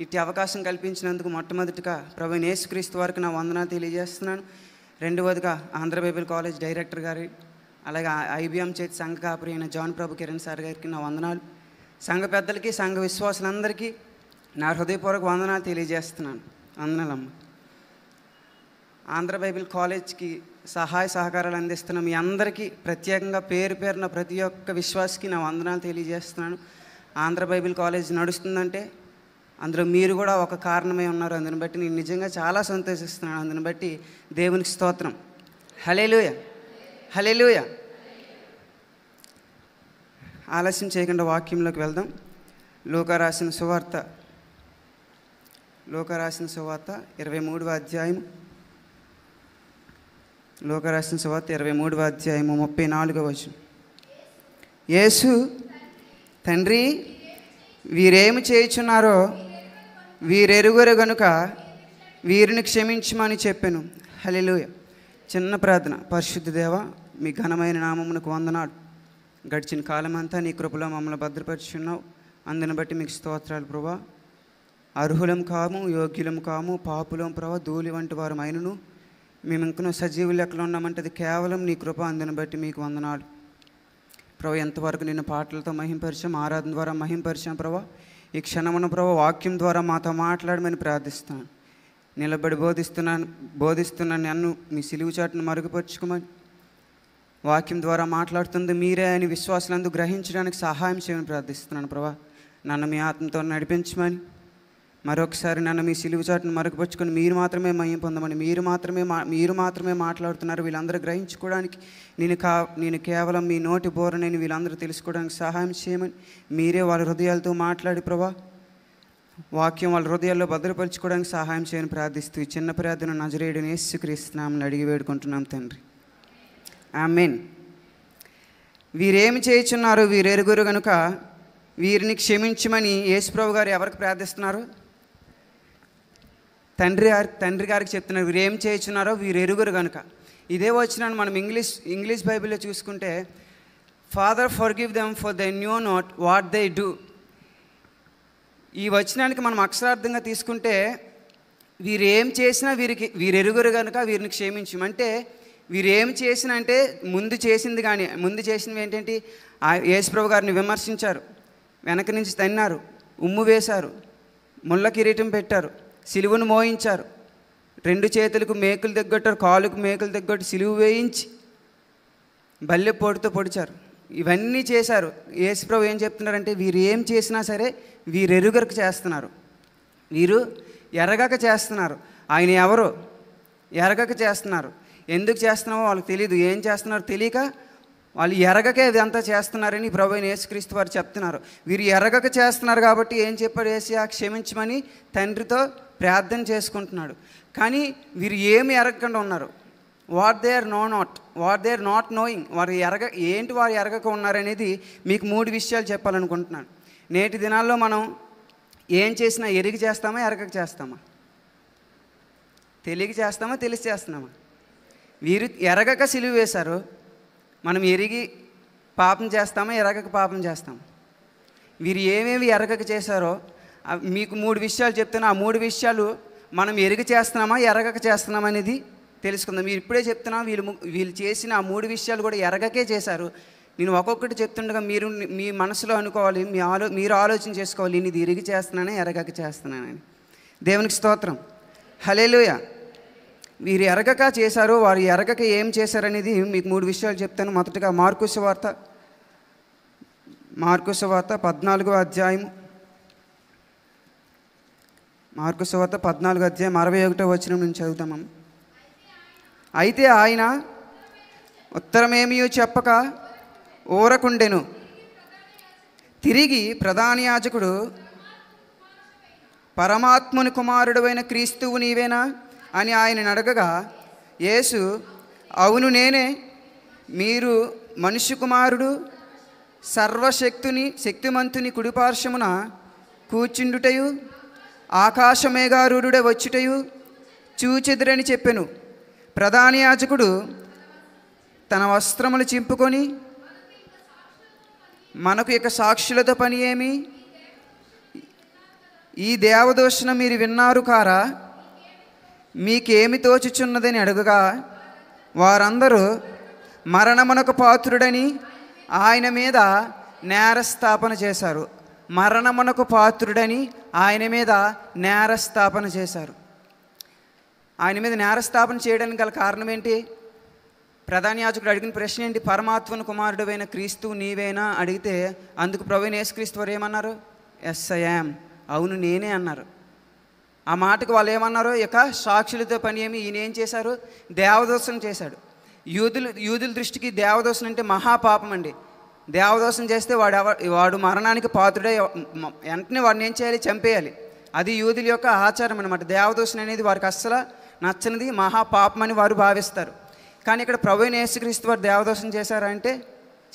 ఇట్టి అవకాశం కల్పించినందుకు మొట్టమొదటిగా ప్రభువైన యేసుక్రీస్తు వారికి నా వందనాలు తెలియజేస్తున్నాను. రెండవదిగా ఆంధ్ర బైబిల్ కాలేజ్ డైరెక్టర్ గారి, అలాగే IBM చేతి సంఘ కాపరి అయిన జాన్ ప్రభు కిరణ్ సార్ గారికి నా వందనాలు. సంఘ పెద్దలకి, సంఘ విశ్వాసులందరికీ నా హృదయపూర్వక వందనాలు తెలియజేస్తున్నాను. వందనాలమ్మ. ఆంధ్ర బైబిల్ కాలేజ్కి సహాయ సహకారాలు అందిస్తున్న మీ అందరికీ ప్రత్యేకంగా పేరు పేరున ప్రతి ఒక్క విశ్వాసకి నా వందనాలు తెలియజేస్తున్నాను. ఆంధ్ర బైబిల్ కాలేజ్ నడుస్తుందంటే అందులో మీరు కూడా ఒక కారణమై ఉన్నారు. అందుని బట్టి నేను నిజంగా చాలా సంతోషిస్తున్నాను. అందుని బట్టి దేవునికి స్తోత్రం. హల్లెలూయా, హల్లెలూయా. ఆలస్యం చేయకుండా వాక్యంలోకి వెళ్దాం. లూకా రాసిన సువార్త 23వ అధ్యాయం. లూకా రాసిన సువార్త 23వ అధ్యాయము 34వ వచనం. యేసు, తండ్రి, వీరేమి చేయుచున్నారో వీరెరుగరు గనుక వీరిని క్షమించమని చెప్పెను. హల్లెలూయా. చిన్న ప్రార్థన. పరిశుద్ధ దేవ, మీ ఘనమైన నామమునకు వందనాలు. గడిచిన కాలమంతా నీ కృపలో మమ్మల్ని భద్రపరుచున్నావు. అందుని బట్టి మీకు స్తోత్రాలు ప్రభువా. అర్హులం కాము, యోగ్యులం కాము, పాపులం ప్రభా, ధూళి వంటి వారు అయినను మేము ఇంకనూ సజీవులు ఎక్కడ ఉన్నామంటే అది కేవలం నీ కృప. అందుని బట్టి మీకు వందనాలు ప్రభా. ఎంతవరకు నిన్ను పాటలతో మహింపరిచాం, ఆరాధన ద్వారా మహింపరిచాం ప్రభా. ఈ క్షణమున ప్రభా వాక్యం ద్వారా మాతో మాట్లాడమని ప్రార్థిస్తున్నాను. నిలబడి బోధిస్తున్నాను నన్ను మీ సిలువు చాటును మరుగుపరుచుకోమని, వాక్యం ద్వారా మాట్లాడుతుంది మీరే అని విశ్వాసాలందు గ్రహించడానికి సహాయం చేయమని ప్రార్థిస్తున్నాను ప్రభా. నన్ను మీ ఆత్మతో నడిపించమని, మరొకసారి నన్ను మీ సిలువు చాటును మరుగుపరుచుకొని మీరు మాత్రమే మహిమ పొందమని, మీరు మాత్రమే మాట్లాడుతున్నారు వీళ్ళందరూ గ్రహించుకోవడానికి, నేను కేవలం మీ నోటి బోరనని వీళ్ళందరూ తెలుసుకోవడానికి సహాయం చేయమని, మీరే వాళ్ళ హృదయాలతో మాట్లాడి ప్రభా వాక్యం వాళ్ళ హృదయాల్లో భద్రపరచుకోవడానికి సహాయం చేయని ప్రార్థిస్తూ ఈ చిన్న ప్రార్థన నజరేయుడైన యేసుక్రీస్తు నామమున అడిగి వేడుకుంటున్నాం తండ్రి, ఆమేన్. వీరేమి చేయుచున్నారు వీరెరుగురు గనుక వీరిని క్షమించమని యేసుప్రభు గారు ఎవరికి ప్రార్థిస్తున్నారు? తండ్రి గారికి చెప్తున్నారు. వీరేం చేయుచున్నారో వీరెరుగురు కనుక. ఇదే వచనాన్ని మనం ఇంగ్లీష్ బైబిల్లో చూసుకుంటే, father forgive them for they knew not what they do. ఈ వచనానికి మనం అక్షరార్థంగా తీసుకుంటే వీరేం చేసినా వీరెరుగురు కనుక వీరిని క్షమించమంటే, వీరేం చేసినా అంటే ముందు చేసినవి ఏంటంటే యేసుప్రభు గారిని విమర్శించారు, వెనక నుంచి తన్నారు, ఉమ్ము వేశారు, ముళ్ళ కిరీటం పెట్టారు, సిలువను మోయించారు, 2 చేతులకు మేకులు దగ్గొట్టారు, కాలుకు మేకులు దగ్గొట్టి సిలువ వేయించి బల్లె పొడితో పొడిచారు. ఇవన్నీ చేశారు. యేసుప్రభు ఏం చెప్తున్నారంటే వీరు ఏం చేసినా సరే వీరెరుగక చేస్తున్నారు, వీరు ఎరగక చేస్తున్నారు. ఆయన ఎవరో ఎరగక చేస్తున్నారు. ఎందుకు చేస్తున్నామో వాళ్ళకి తెలియదు, ఏం చేస్తున్నారో తెలియక వాళ్ళు ఎరగకే ఇదంతా చేస్తున్నారని ప్రభువైన యేసుక్రీస్తు వారు చెప్తున్నారు. వీరు ఎరగక చేస్తున్నారు కాబట్టి ఏం చెప్పాడు యేసయ్య? క్షమించమని తండ్రితో ప్రార్థన చేసుకుంటున్నాడు. కానీ వీరు ఏమి ఎరగకుండా ఉన్నారు. What they are not knowing. వారు ఎరగక ఉన్నారనేది మీకు 3 విషయాలు చెప్పాలనుకుంటున్నాను. నేటి దినాల్లో మనం ఏం చేసినా ఎరిగి చేస్తామా, ఎరగక చేస్తామా? తెలియక చేస్తామా, తెలిసి చేస్తున్నామా? వీరు ఎరగక సిలువ వేశారు. మనం ఎరిగి పాపం చేస్తామా, ఎరగక పాపం చేస్తామా? వీరు ఏమేమి ఎరగక చేశారో మీకు 3 విషయాలు చెప్తున్నా. ఆ 3 విషయాలు మనం ఎరిగి చేస్తున్నామా, ఎరగక చేస్తున్నామా అనేది తెలుసుకుందాం. మీరు ఇప్పుడే చెప్తున్నా వీళ్ళు చేసిన ఆ 3 విషయాలు కూడా ఎరగకే చేశారు. నేను ఒక్కొక్కటి చెప్తుండగా మీరు మీ మనసులో అనుకోవాలి, మీరు ఆలోచన చేసుకోవాలి, నేను ఇది ఎరిగి చేస్తున్నానా, ఎరగక చేస్తున్నానని. దేవునికి స్తోత్రం. హల్లెలూయా. వీరు ఎరగక చేశారు. వారు ఎరగక ఏం చేశారనేది మీకు 3 విషయాలు చెప్తాను. మొదటగా మార్కు సువార్త 14వ అధ్యాయం. మార్కు సువార్త 14వ అధ్యాయం 61వ వచనం నుంచి చదువుతాము. అయితే ఆయన ఉత్తరమేమీ చెప్పక ఊరకుండెను. తిరిగి ప్రధాన యాజకుడు, పరమాత్ముని కుమారుడైన క్రీస్తువు నీవేనా అని ఆయన అడగగా, యేసు, అవును నేనే. మీరు మనుష్య కుమారుడు శక్తిమంతుని కుడిపార్శ్వమున కూర్చుండుటయు ఆకాశమేఘారూఢుడే వచ్చుటయు చూచెదరని చెప్పెను. ప్రధాన యాజకుడు తన వస్త్రములు చింపుకొని, మనకు ఇక సాక్షులతో పని ఏమి? ఈ దేవదూషణ మీరు విన్నారు కారా? మీకేమి తోచుచున్నదని అడుగగా వారందరూ మరణమునకు పాత్రుడని ఆయన మీద నేరస్థాపన చేశారు. మరణమునకు పాత్రుడని ఆయన మీద నేరస్థాపన చేశారు. ఆయన మీద నేరస్థాపన చేయడానికి గల కారణం ఏంటి? ప్రధాన యాజకుడు అడిగిన ప్రశ్న ఏంటి? పరమాత్మను కుమారుడువైన క్రీస్తు నీవేనా అడిగితే అందుకు ప్రభువైన యేసుక్రీస్తు వారు ఏమన్నారు? ఎస్ ఐ యామ్, అవును నేనే అన్నారు. ఆ మాటకు వాళ్ళు ఏమన్నారు? ఇక సాక్షులతో పని ఏమి, ఈయన ఏం చేశారు? దేవదోషం చేశాడు. యూదుల దృష్టికి దేవదోషం అంటే మహాపాపం అండి. దేవదోషం చేస్తే వాడు మరణానికి పాత్రుడే. వెంటనే వాడిని ఏం చేయాలి? చంపేయాలి. అది యూదుల యొక్క ఆచారం అనమాట. దేవదోషం అనేది వారికి అస్సలు నచ్చనిది, మహాపాపం అని వారు భావిస్తారు. కానీ ఇక్కడ ప్రభువైన యేసుక్రీస్తు వారు దేవదోషం చేశారా అంటే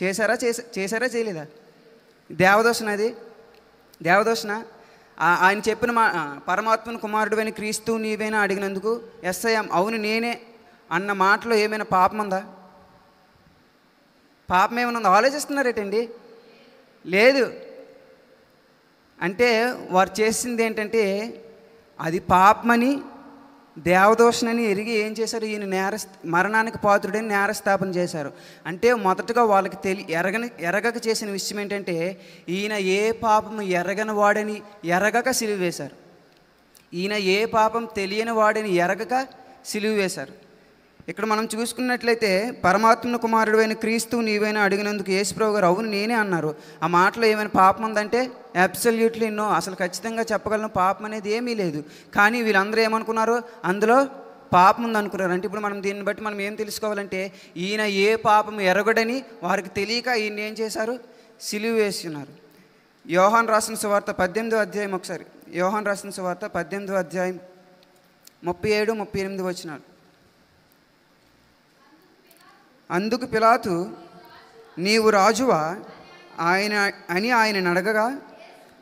చేశారా చేయలేదా? దేవదోషణ అది దేవదోషణ. ఆయన చెప్పిన పరమాత్మను కుమారుడువైన క్రీస్తు నీవేనా అడిగినందుకు ఎస్ ఐ యామ్, అవును నేనే అన్న మాటలో ఏమైనా పాపం ఉందా? పాపం ఏమైనా ఉందా? ఆలోచిస్తున్నారేటండి? లేదు. అంటే వారు చేసింది ఏంటంటే అది పాపమని, దేవదోషణని ఎరిగి ఏం చేశారు? ఈయన మరణానికి పాత్రుడని నేరస్థాపన చేశారు. అంటే మొదటగా వాళ్ళకి ఎరగక చేసిన విషయం ఏంటంటే ఈయన ఏ పాపము ఎరగని వాడని ఎరగక సిలువ వేశారు. ఈయన ఏ పాపం తెలియని వాడని ఎరగక సిలువ వేశారు. ఇక్కడ మనం చూసుకున్నట్లయితే పరమాత్మ కుమారుడు క్రీస్తు నీవేనా అడిగినందుకు యేసుప్రభు గారు అవును నేనే అన్నారు. ఆ మాటలో ఏమైనా పాపం ఉందంటే అబ్సల్యూట్లీ నో, అసలు ఖచ్చితంగా చెప్పగలను పాపం అనేది ఏమీ లేదు. కానీ వీళ్ళందరూ ఏమనుకున్నారు? అందులో పాపం ఉందనుకున్నారు. అంటే ఇప్పుడు మనం దీన్ని బట్టి మనం ఏం తెలుసుకోవాలంటే ఈయన ఏ పాపం ఎరగడని వారికి తెలియక ఈయన ఏం చేశారు? సిలువ వేస్తున్నారు. యోహాను రాసిన సువార్త 18వ అధ్యాయం, ఒకసారి యోహాను రాసిన సువార్త 18వ అధ్యాయం 37, 38 వచనాలు. అందుకు పిలాతు నీవు రాజువా ఆయన అడగగా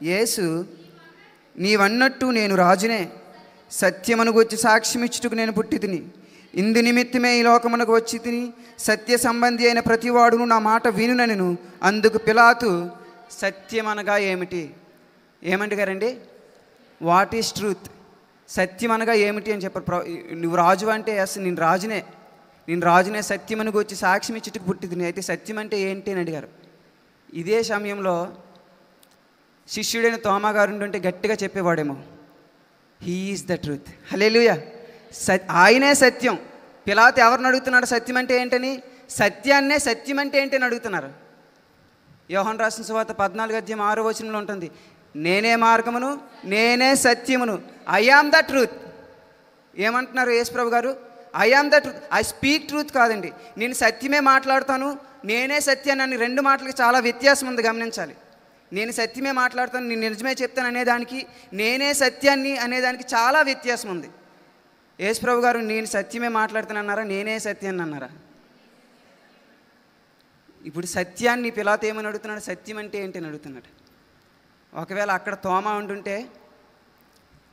యేసు నీవన్నట్టు నేను రాజునే, సత్యమును గురించి సాక్ష్యమిచ్చుటకు నేను పుట్టి తిని, ఇందు నిమిత్తమే ఈ లోకమునకు వచ్చి తిని, సత్య సంబంధి అయిన ప్రతివాడును నా మాట వినునెను. అందుకు పిలాతు సత్యమనగా ఏమిటి? ఏమంటారండి? What is truth? సత్యం అనగా ఏమిటి అని చెప్పారు. నువ్వు రాజు అంటే ఎస్ నేను రాజునే, సత్యమని వచ్చి సాక్ష్యం ఇచ్చుటకు పుట్టింది. అయితే సత్యం అంటే ఏంటి అని అడిగారు. ఇదే సమయంలో శిష్యుడైన తోమా గారు ఉంటే గట్టిగా చెప్పేవాడేమో, హీ ఈజ్ ద ట్రూత్. హల్లెలూయా. ఆయనే సత్యం. పిలాతు ఎవరిని అడుగుతున్నాడు సత్యం అంటే ఏంటని? సత్యాన్నే సత్యం అంటే ఏంటి అని అడుగుతున్నారు. యోహాను రాసిన సువార్త 14వ అధ్యాయం 6వ వచనంలో ఉంటుంది, నేనే మార్గమును నేనే సత్యమును, ఐ యామ్ ద ట్రూత్. ఏమంటున్నారు యేసుప్రభు గారు? I am the truth. I speak truth కాదండి, నేను సత్యమే మాట్లాడతాను, నేనే సత్యాన్ని అని. రెండు మాటలకి చాలా వ్యత్యాసం ఉంది, గమనించాలి. నేను సత్యమే మాట్లాడతాను, నేను నిజమే చెప్తాను అనేదానికి, నేనే సత్యాన్ని అనేదానికి చాలా వ్యత్యాసం ఉంది. యేసుప్రభు గారు నేను సత్యమే మాట్లాడుతాను అన్నారా, నేనే సత్యాన్ని అన్నారా? ఇప్పుడు సత్యాన్ని పిలాతు ఏమని అడుగుతున్నాడు? సత్యం అంటే ఏంటి అని అడుగుతున్నాడు. ఒకవేళ అక్కడ తోమా ఉంటుంటే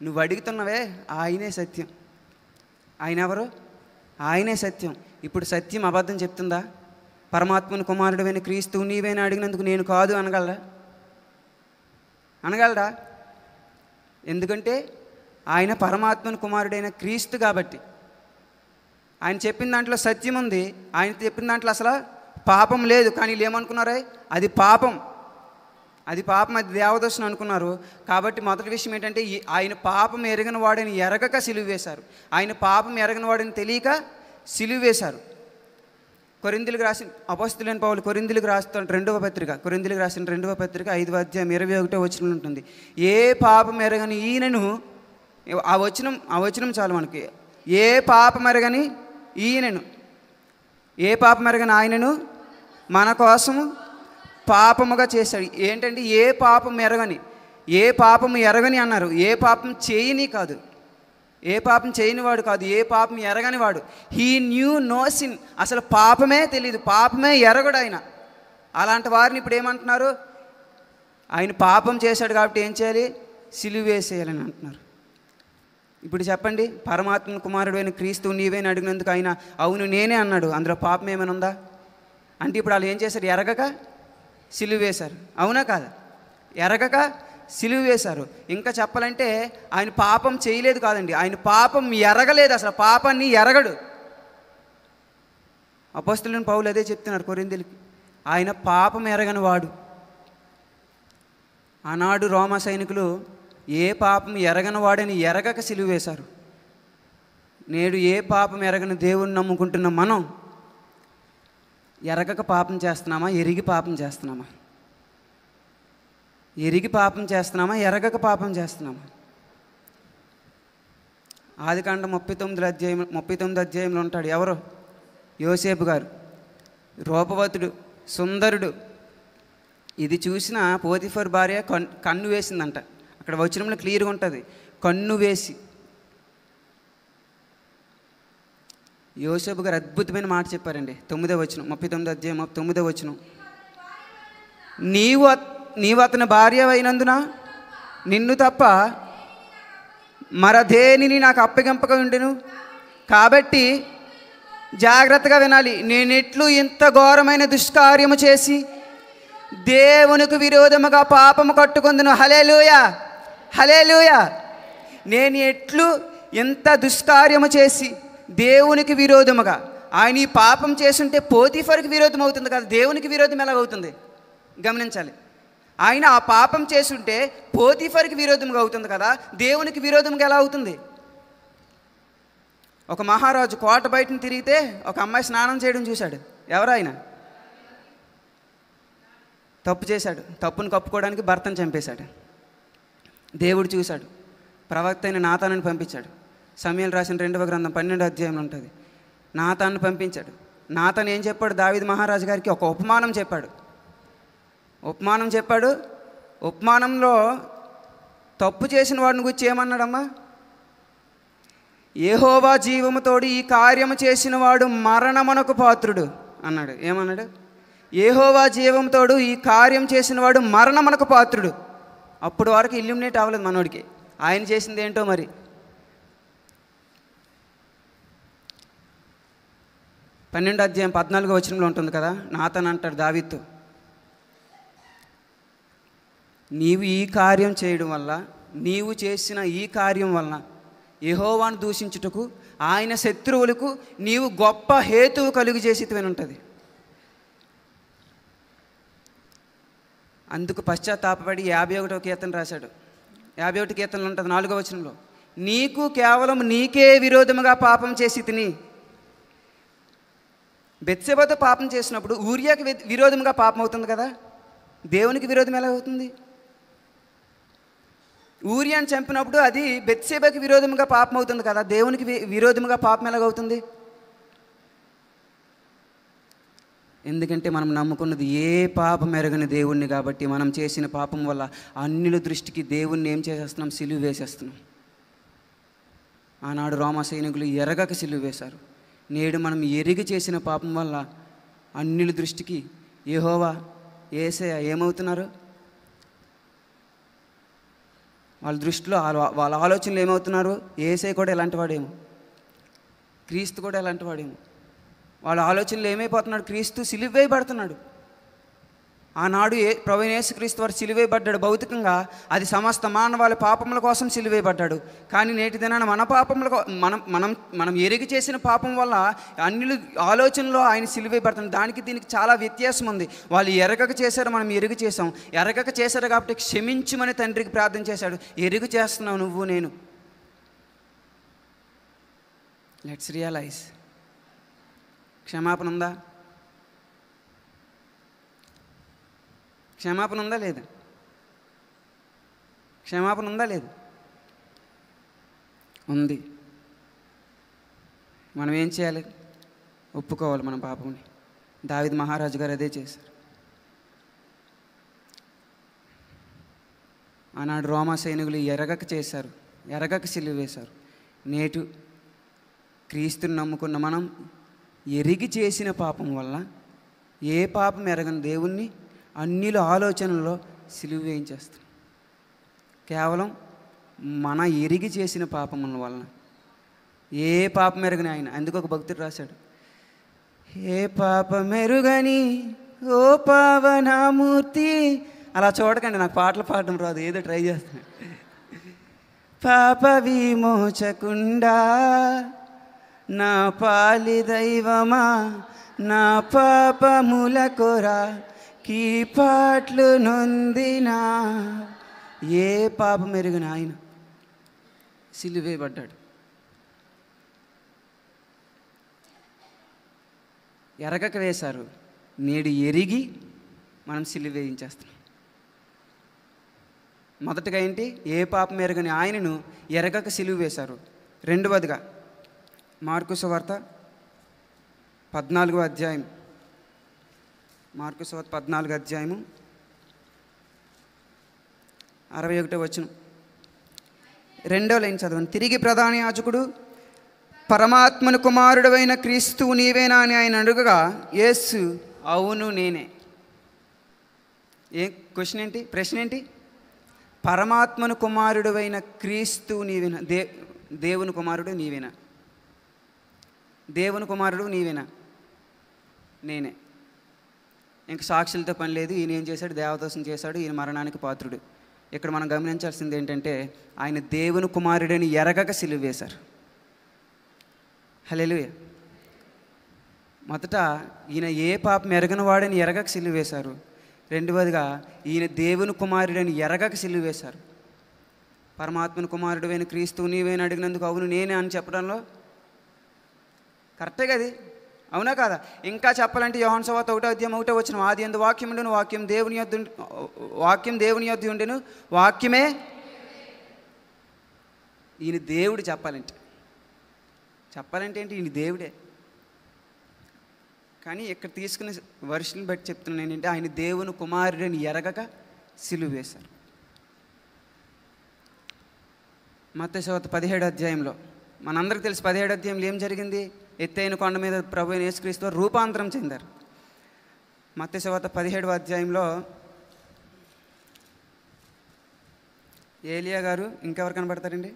నువ్వు అడుగుతున్నవే ఆయనే సత్యం. ఆయన ఎవరు? ఆయనే సత్యం. ఇప్పుడు సత్యం అబద్ధం చెప్తుందా? పరమాత్మను కుమారుడైన క్రీస్తు నీవేనా అడిగినందుకు నేను కాదు అనగలరా? ఎందుకంటే ఆయన పరమాత్మను కుమారుడైన క్రీస్తు కాబట్టి. ఆయన చెప్పిన దాంట్లో సత్యం ఉంది, ఆయన చెప్పిన దాంట్లో అసలు పాపం లేదు. కానీ వీళ్ళు ఏమనుకున్నారే? అది పాపం, అది దేవదోషణ అనుకున్నారు. కాబట్టి మొదటి విషయం ఏంటంటే ఆయన పాపం ఎరగని వాడిని ఎరగక సిలువ వేశారు. ఆయన పాపం ఎరగని వాడిని తెలియక సిలువ వేశారు. కొరింథీయులకు రాసిన అపోస్తలుడైన పౌలు కొరింథీయులకు రాస్తున్న 2వ పత్రిక, కొరింథీయులకు రాసిన 2వ పత్రిక 5వ అధ్యాయం 21వ వచనం ఉంటుంది, ఏ పాపం ఎరగని ఈయనను, ఆ వచనం చాలు మనకి, ఏ పాపం ఎరగని ఈయనను, ఏ పాపం ఎరగని ఆయనను మన కోసము పాపముగా చేశాడు. ఏంటంటే ఏ పాపం ఎరగని అన్నారు. ఏ పాపం చేయని కాదు, ఏ పాపం చేయని వాడు కాదు, ఏ పాపం ఎరగని వాడు. He knew no sin. అసలు పాపమే తెలియదు, పాపమే ఎరగడు ఆయన. అలాంటి వారిని ఇప్పుడు ఏమంటున్నారు? ఆయన పాపం చేశాడు కాబట్టి ఏం చేయాలి? సిలువ వేసేయాలని అంటున్నారు. ఇప్పుడు చెప్పండి, పరమాత్మ కుమారుడు అయిన క్రీస్తు నీవేని అడిగినందుకు ఆయన అవును నేనే అన్నాడు. అందులో పాపం ఏమైనా ఉందా? అంటే ఇప్పుడు వాళ్ళు ఏం చేశారు? ఎరగక సిలువ వేశారు. అవునా కాదా? ఎరగక సిలువ వేశారు. ఇంకా చెప్పాలంటే ఆయన పాపం చేయలేదు కాదండి, ఆయన పాపం ఎరగలేదు, అసలు పాపాన్ని ఎరగడు. అపోస్తలుడైన పౌలు అదే చెప్తున్నారు కొరింథీయులకి, ఆయన పాపం ఎరగని వాడు. ఆనాడు రోమా సైనికులు ఏ పాపం ఎరగని వాడని ఎరగక సిలువ వేశారు. నేడు ఏ పాపం ఎరగని దేవుణ్ణి నమ్ముకుంటున్న మనం ఎరగక పాపం చేస్తున్నామా, ఎరిగి పాపం చేస్తున్నామా? ఎరిగి పాపం చేస్తున్నామా, ఎరగక పాపం చేస్తున్నామా? ఆదికాండం 39 అధ్యాయంలో ఉంటాడు ఎవరు? యోసేపు గారు. రూపవతుడు, సుందరుడు. ఇది చూసిన పోతిఫర్ భార్య కన్ను వేసిందంట. అక్కడ వచనంలో క్లియర్గా ఉంటుంది, కన్ను వేసి. యోసేపు గారు అద్భుతమైన మాట చెప్పారండి. 9వ వచనం, 39 అధ్యాయం 9వ వచనం, నీవు అతని భార్య అయినందున నిన్ను తప్ప మరదేనిని నాకు అప్పగింపక ఉండెను. కాబట్టి జాగ్రత్తగా వినాలి, నేనెట్లు ఇంత ఘోరమైన దుష్కార్యము చేసి దేవునికి విరోధముగా పాపము కట్టుకొందును. హల్లెలూయా, హల్లెలూయా. నేను ఎట్లు ఎంత దుష్కార్యము చేసి దేవునికి విరోధముగా. ఆయన ఈ పాపం చేస్తుంటే పోతిఫర్కి విరోధం అవుతుంది కదా, దేవునికి విరోధం ఎలా అవుతుంది గమనించాలి. ఆయన ఆ పాపం చేస్తుంటే పోతిఫర్కి విరోధంగా అవుతుంది కదా, దేవునికి విరోధంగా ఎలా అవుతుంది? ఒక మహారాజు కోట బయటను తిరిగితే ఒక అమ్మాయి స్నానం చేయడం చూశాడు. ఎవరాయన? తప్పు చేశాడు. తప్పును కప్పుకోవడానికి భర్తను చంపేశాడు. దేవుడు చూశాడు, ప్రవక్త అయిన నాతానుని పంపించాడు. సమూయేలు రాసిన 2వ గ్రంథం 12వ అధ్యాయంలో ఉంటుంది. నాతాను పంపించాడు. నాతాను ఏం చెప్పాడు? దావీదు మహారాజు గారికి ఒక ఉపమానం చెప్పాడు. ఉపమానంలో తప్పు చేసిన వాడిని గురించి ఏమన్నాడమ్మా? యెహోవా జీవముతోడు ఈ కార్యము చేసిన వాడు మరణమునకు పాత్రుడు అన్నాడు. ఏమన్నాడు? యెహోవా జీవంతోడు ఈ కార్యం చేసిన వాడు మరణమునకు పాత్రుడు. అప్పుడు వరకు ఇల్యూమినేట్ అవ్వలేదు మనోడికి, ఆయన చేసింది ఏంటో మరి. 12వ అధ్యాయం 14వ వచనంలో ఉంటుంది కదా, నాతాను అంటాడు దావీదుతో, నీవు ఈ కార్యం చేయడం వల్ల, నీవు చేసిన ఈ కార్యం వలన యెహోవాను దూషించుటకు ఆయన శత్రువులకు నీవు గొప్ప హేతువు కలుగు చేసితివని ఉంటుంది. అందుకు పశ్చాత్తాపడి 51వ కీర్తన రాశాడు. 51 కీర్తనలు ఉంటుంది 4వ వచనంలో, నీకు కేవలం నీకే విరోధముగా పాపం చేసి తిని. బెత్షెబతో పాపం చేసినప్పుడు ఊరియాకి విరోధముగా పాపం అవుతుంది కదా, దేవునికి విరోధం ఎలా అవుతుంది? ఊరియాని చంపినప్పుడు అది బెత్షెబకి విరోధముగా పాపం అవుతుంది కదా, దేవునికి విరోధముగా పాపం ఎలాగవుతుంది? ఎందుకంటే మనం నమ్ముకున్నది ఏ పాపం ఎరగని దేవుణ్ణి కాబట్టి, మనం చేసిన పాపం వల్ల అన్యుల దృష్టికి దేవుణ్ణి ఏం చేసేస్తున్నాం? సిలువ వేసేస్తున్నాం. ఆనాడు రోమా సైనికులు ఎరగక సిలువ వేశారు. నేడు మనం ఎరిగి చేసిన పాపం వల్ల అన్యుల దృష్టికి యెహోవా, యేసయ్య ఏమవుతున్నారు? వాళ్ళ దృష్టిలో వాళ్ళ ఆలోచనలు ఏమవుతున్నారు? యేసయ్య కూడా ఎలాంటి వాడేమో, క్రీస్తు కూడా ఎలాంటి వాడేమో. వాళ్ళ ఆలోచనలు ఏమైపోతున్నాడు? క్రీస్తు సిలువ వేయబడుతున్నాడు. ఆనాడు ప్రభువైన యేసుక్రీస్తు వారు సిలువ వేయబడ్డాడు భౌతికంగా, అది సమస్త మానవాళి పాపముల కోసం సిలువ వేయబడ్డాడు. కానీ నేటి దినాన మన పాపముల మనం ఎరిగి చేసిన పాపం వల్ల అన్యుల ఆలోచనలో ఆయన సిలువ వేయబడుతున్నాడు. దానికి దీనికి చాలా వ్యత్యాసం ఉంది. వాళ్ళు ఎరగక చేశారు, మనం ఎరుగు చేసాం. ఎరగక చేశారు కాబట్టి క్షమించుమని తండ్రికి ప్రార్థన చేశాడు. ఎరుగు చేస్తున్నావు నువ్వు నేను. Let's realise. క్షమాపణ ఉందా? క్షమాపణ ఉందా లేదా? క్షమాపణ ఉందా లేదు? ఉంది. మనం ఏం చేయాలి? ఒప్పుకోవాలి మన పాపంని. దావీదు మహారాజు గారు అదే చేశారు. ఆనాడు రోమా సైనికులు ఎరగక చేశారు, ఎరగక సిలువ వేశారు. నేటు క్రీస్తుని నమ్ముకున్న మనం ఎరిగి చేసిన పాపం వల్ల ఏ పాపం ఎరగని దేవుణ్ణి అన్యుల ఆలోచనల్లో సిలువ వేయించేస్తాం. కేవలం మన ఎరిగి చేసిన పాపముల వలన. ఏ పాపం ఎరగని ఆయన. అందుకు ఒక భక్తుడు రాశాడు, ఏ పాపం ఎరుగని ఓ పావనామూర్తి అలా చూడకండి, నాకు పాటలు పాడడం రాదు, ఏదో ట్రై చేస్తాను. పాప విమోచకుండా నా పాలి దైవమా, నా పాపముల కొరా కీ పాటలు నొందినా. ఏ పాపం ఎరుగని ఆయన సిలువేయబడ్డాడు. ఎరగక వేశారు, నేడు ఎరిగి మనం సిలువ వేయించేస్తున్నాం. మొదటగా ఏంటి? ఏ పాపం ఎరగని ఆయనను ఎరగక సిలువ వేశారు. రెండవదిగా మార్కు సువార్త 14వ అధ్యాయం, మార్కు సువార్త 14వ అధ్యాయము 61వ వచనం, 2వ లైన్ చదవండి. తిరిగి ప్రధాన యాజకుడు, పరమాత్మను కుమారుడవైన క్రీస్తువు నీవేనా అని ఆయన అడుగగా యేసు అవును నేనే. క్వశ్చన్ ఏంటి? ప్రశ్న ఏంటి? పరమాత్మను కుమారుడవైన క్రీస్తువు నీవేనా? దేవుని కుమారుడు నీవేనా? దేవుని కుమారుడు నీవేనా? నేనే. ఇంక సాక్షులతో పని లేదు. ఈయన ఏం చేశాడు? దేవదోషం చేశాడు, ఈయన మరణానికి పాత్రుడు. ఇక్కడ మనం గమనించాల్సింది ఏంటంటే ఆయన దేవుని కుమారుడని ఎరగక సిలువ వేశారు. హల్లెలూయా. మొదట ఈయన ఏ పాపం ఎరగని వాడని ఎరగక సిలువ వేశారు. రెండవదిగా ఈయన దేవుని కుమారుడని ఎరగక సిలువ వేశారు. పరమాత్మను కుమారుడైన క్రీస్తువు నీవేనా అడిగినందుకు అవును నేనే అని చెప్పడంలో కరెక్టే కది, అవునా కాదా? ఇంకా చెప్పాలంటే యోహాను సువార్త 1వ అధ్యాయం 1వ వచనం, ఆది యందు వాక్యం ఉండెను, వాక్యం దేవుని యొద్ద ఉండెను, వాక్యమే. ఈయన దేవుడు. చెప్పాలంటే ఏంటి? ఈయన దేవుడే. కానీ ఇక్కడ తీసుకున్న వర్షాలను బట్టి చెప్తున్నాను ఏంటంటే ఆయన దేవుని కుమారుడిని ఎరగక సిలువ వేశారు. మత్తయి సువార్త 17వ అధ్యాయంలో మనందరికీ తెలుసు 17వ అధ్యాయంలో ఏం జరిగింది? ఎత్తైన కొండ మీద ప్రభువైన యేసుక్రీస్తు రూపాంతరం చెందారు. మత్తయి సువార్త 17వ అధ్యాయంలో ఏలియా గారు, ఇంకెవరు కనబడతారండి?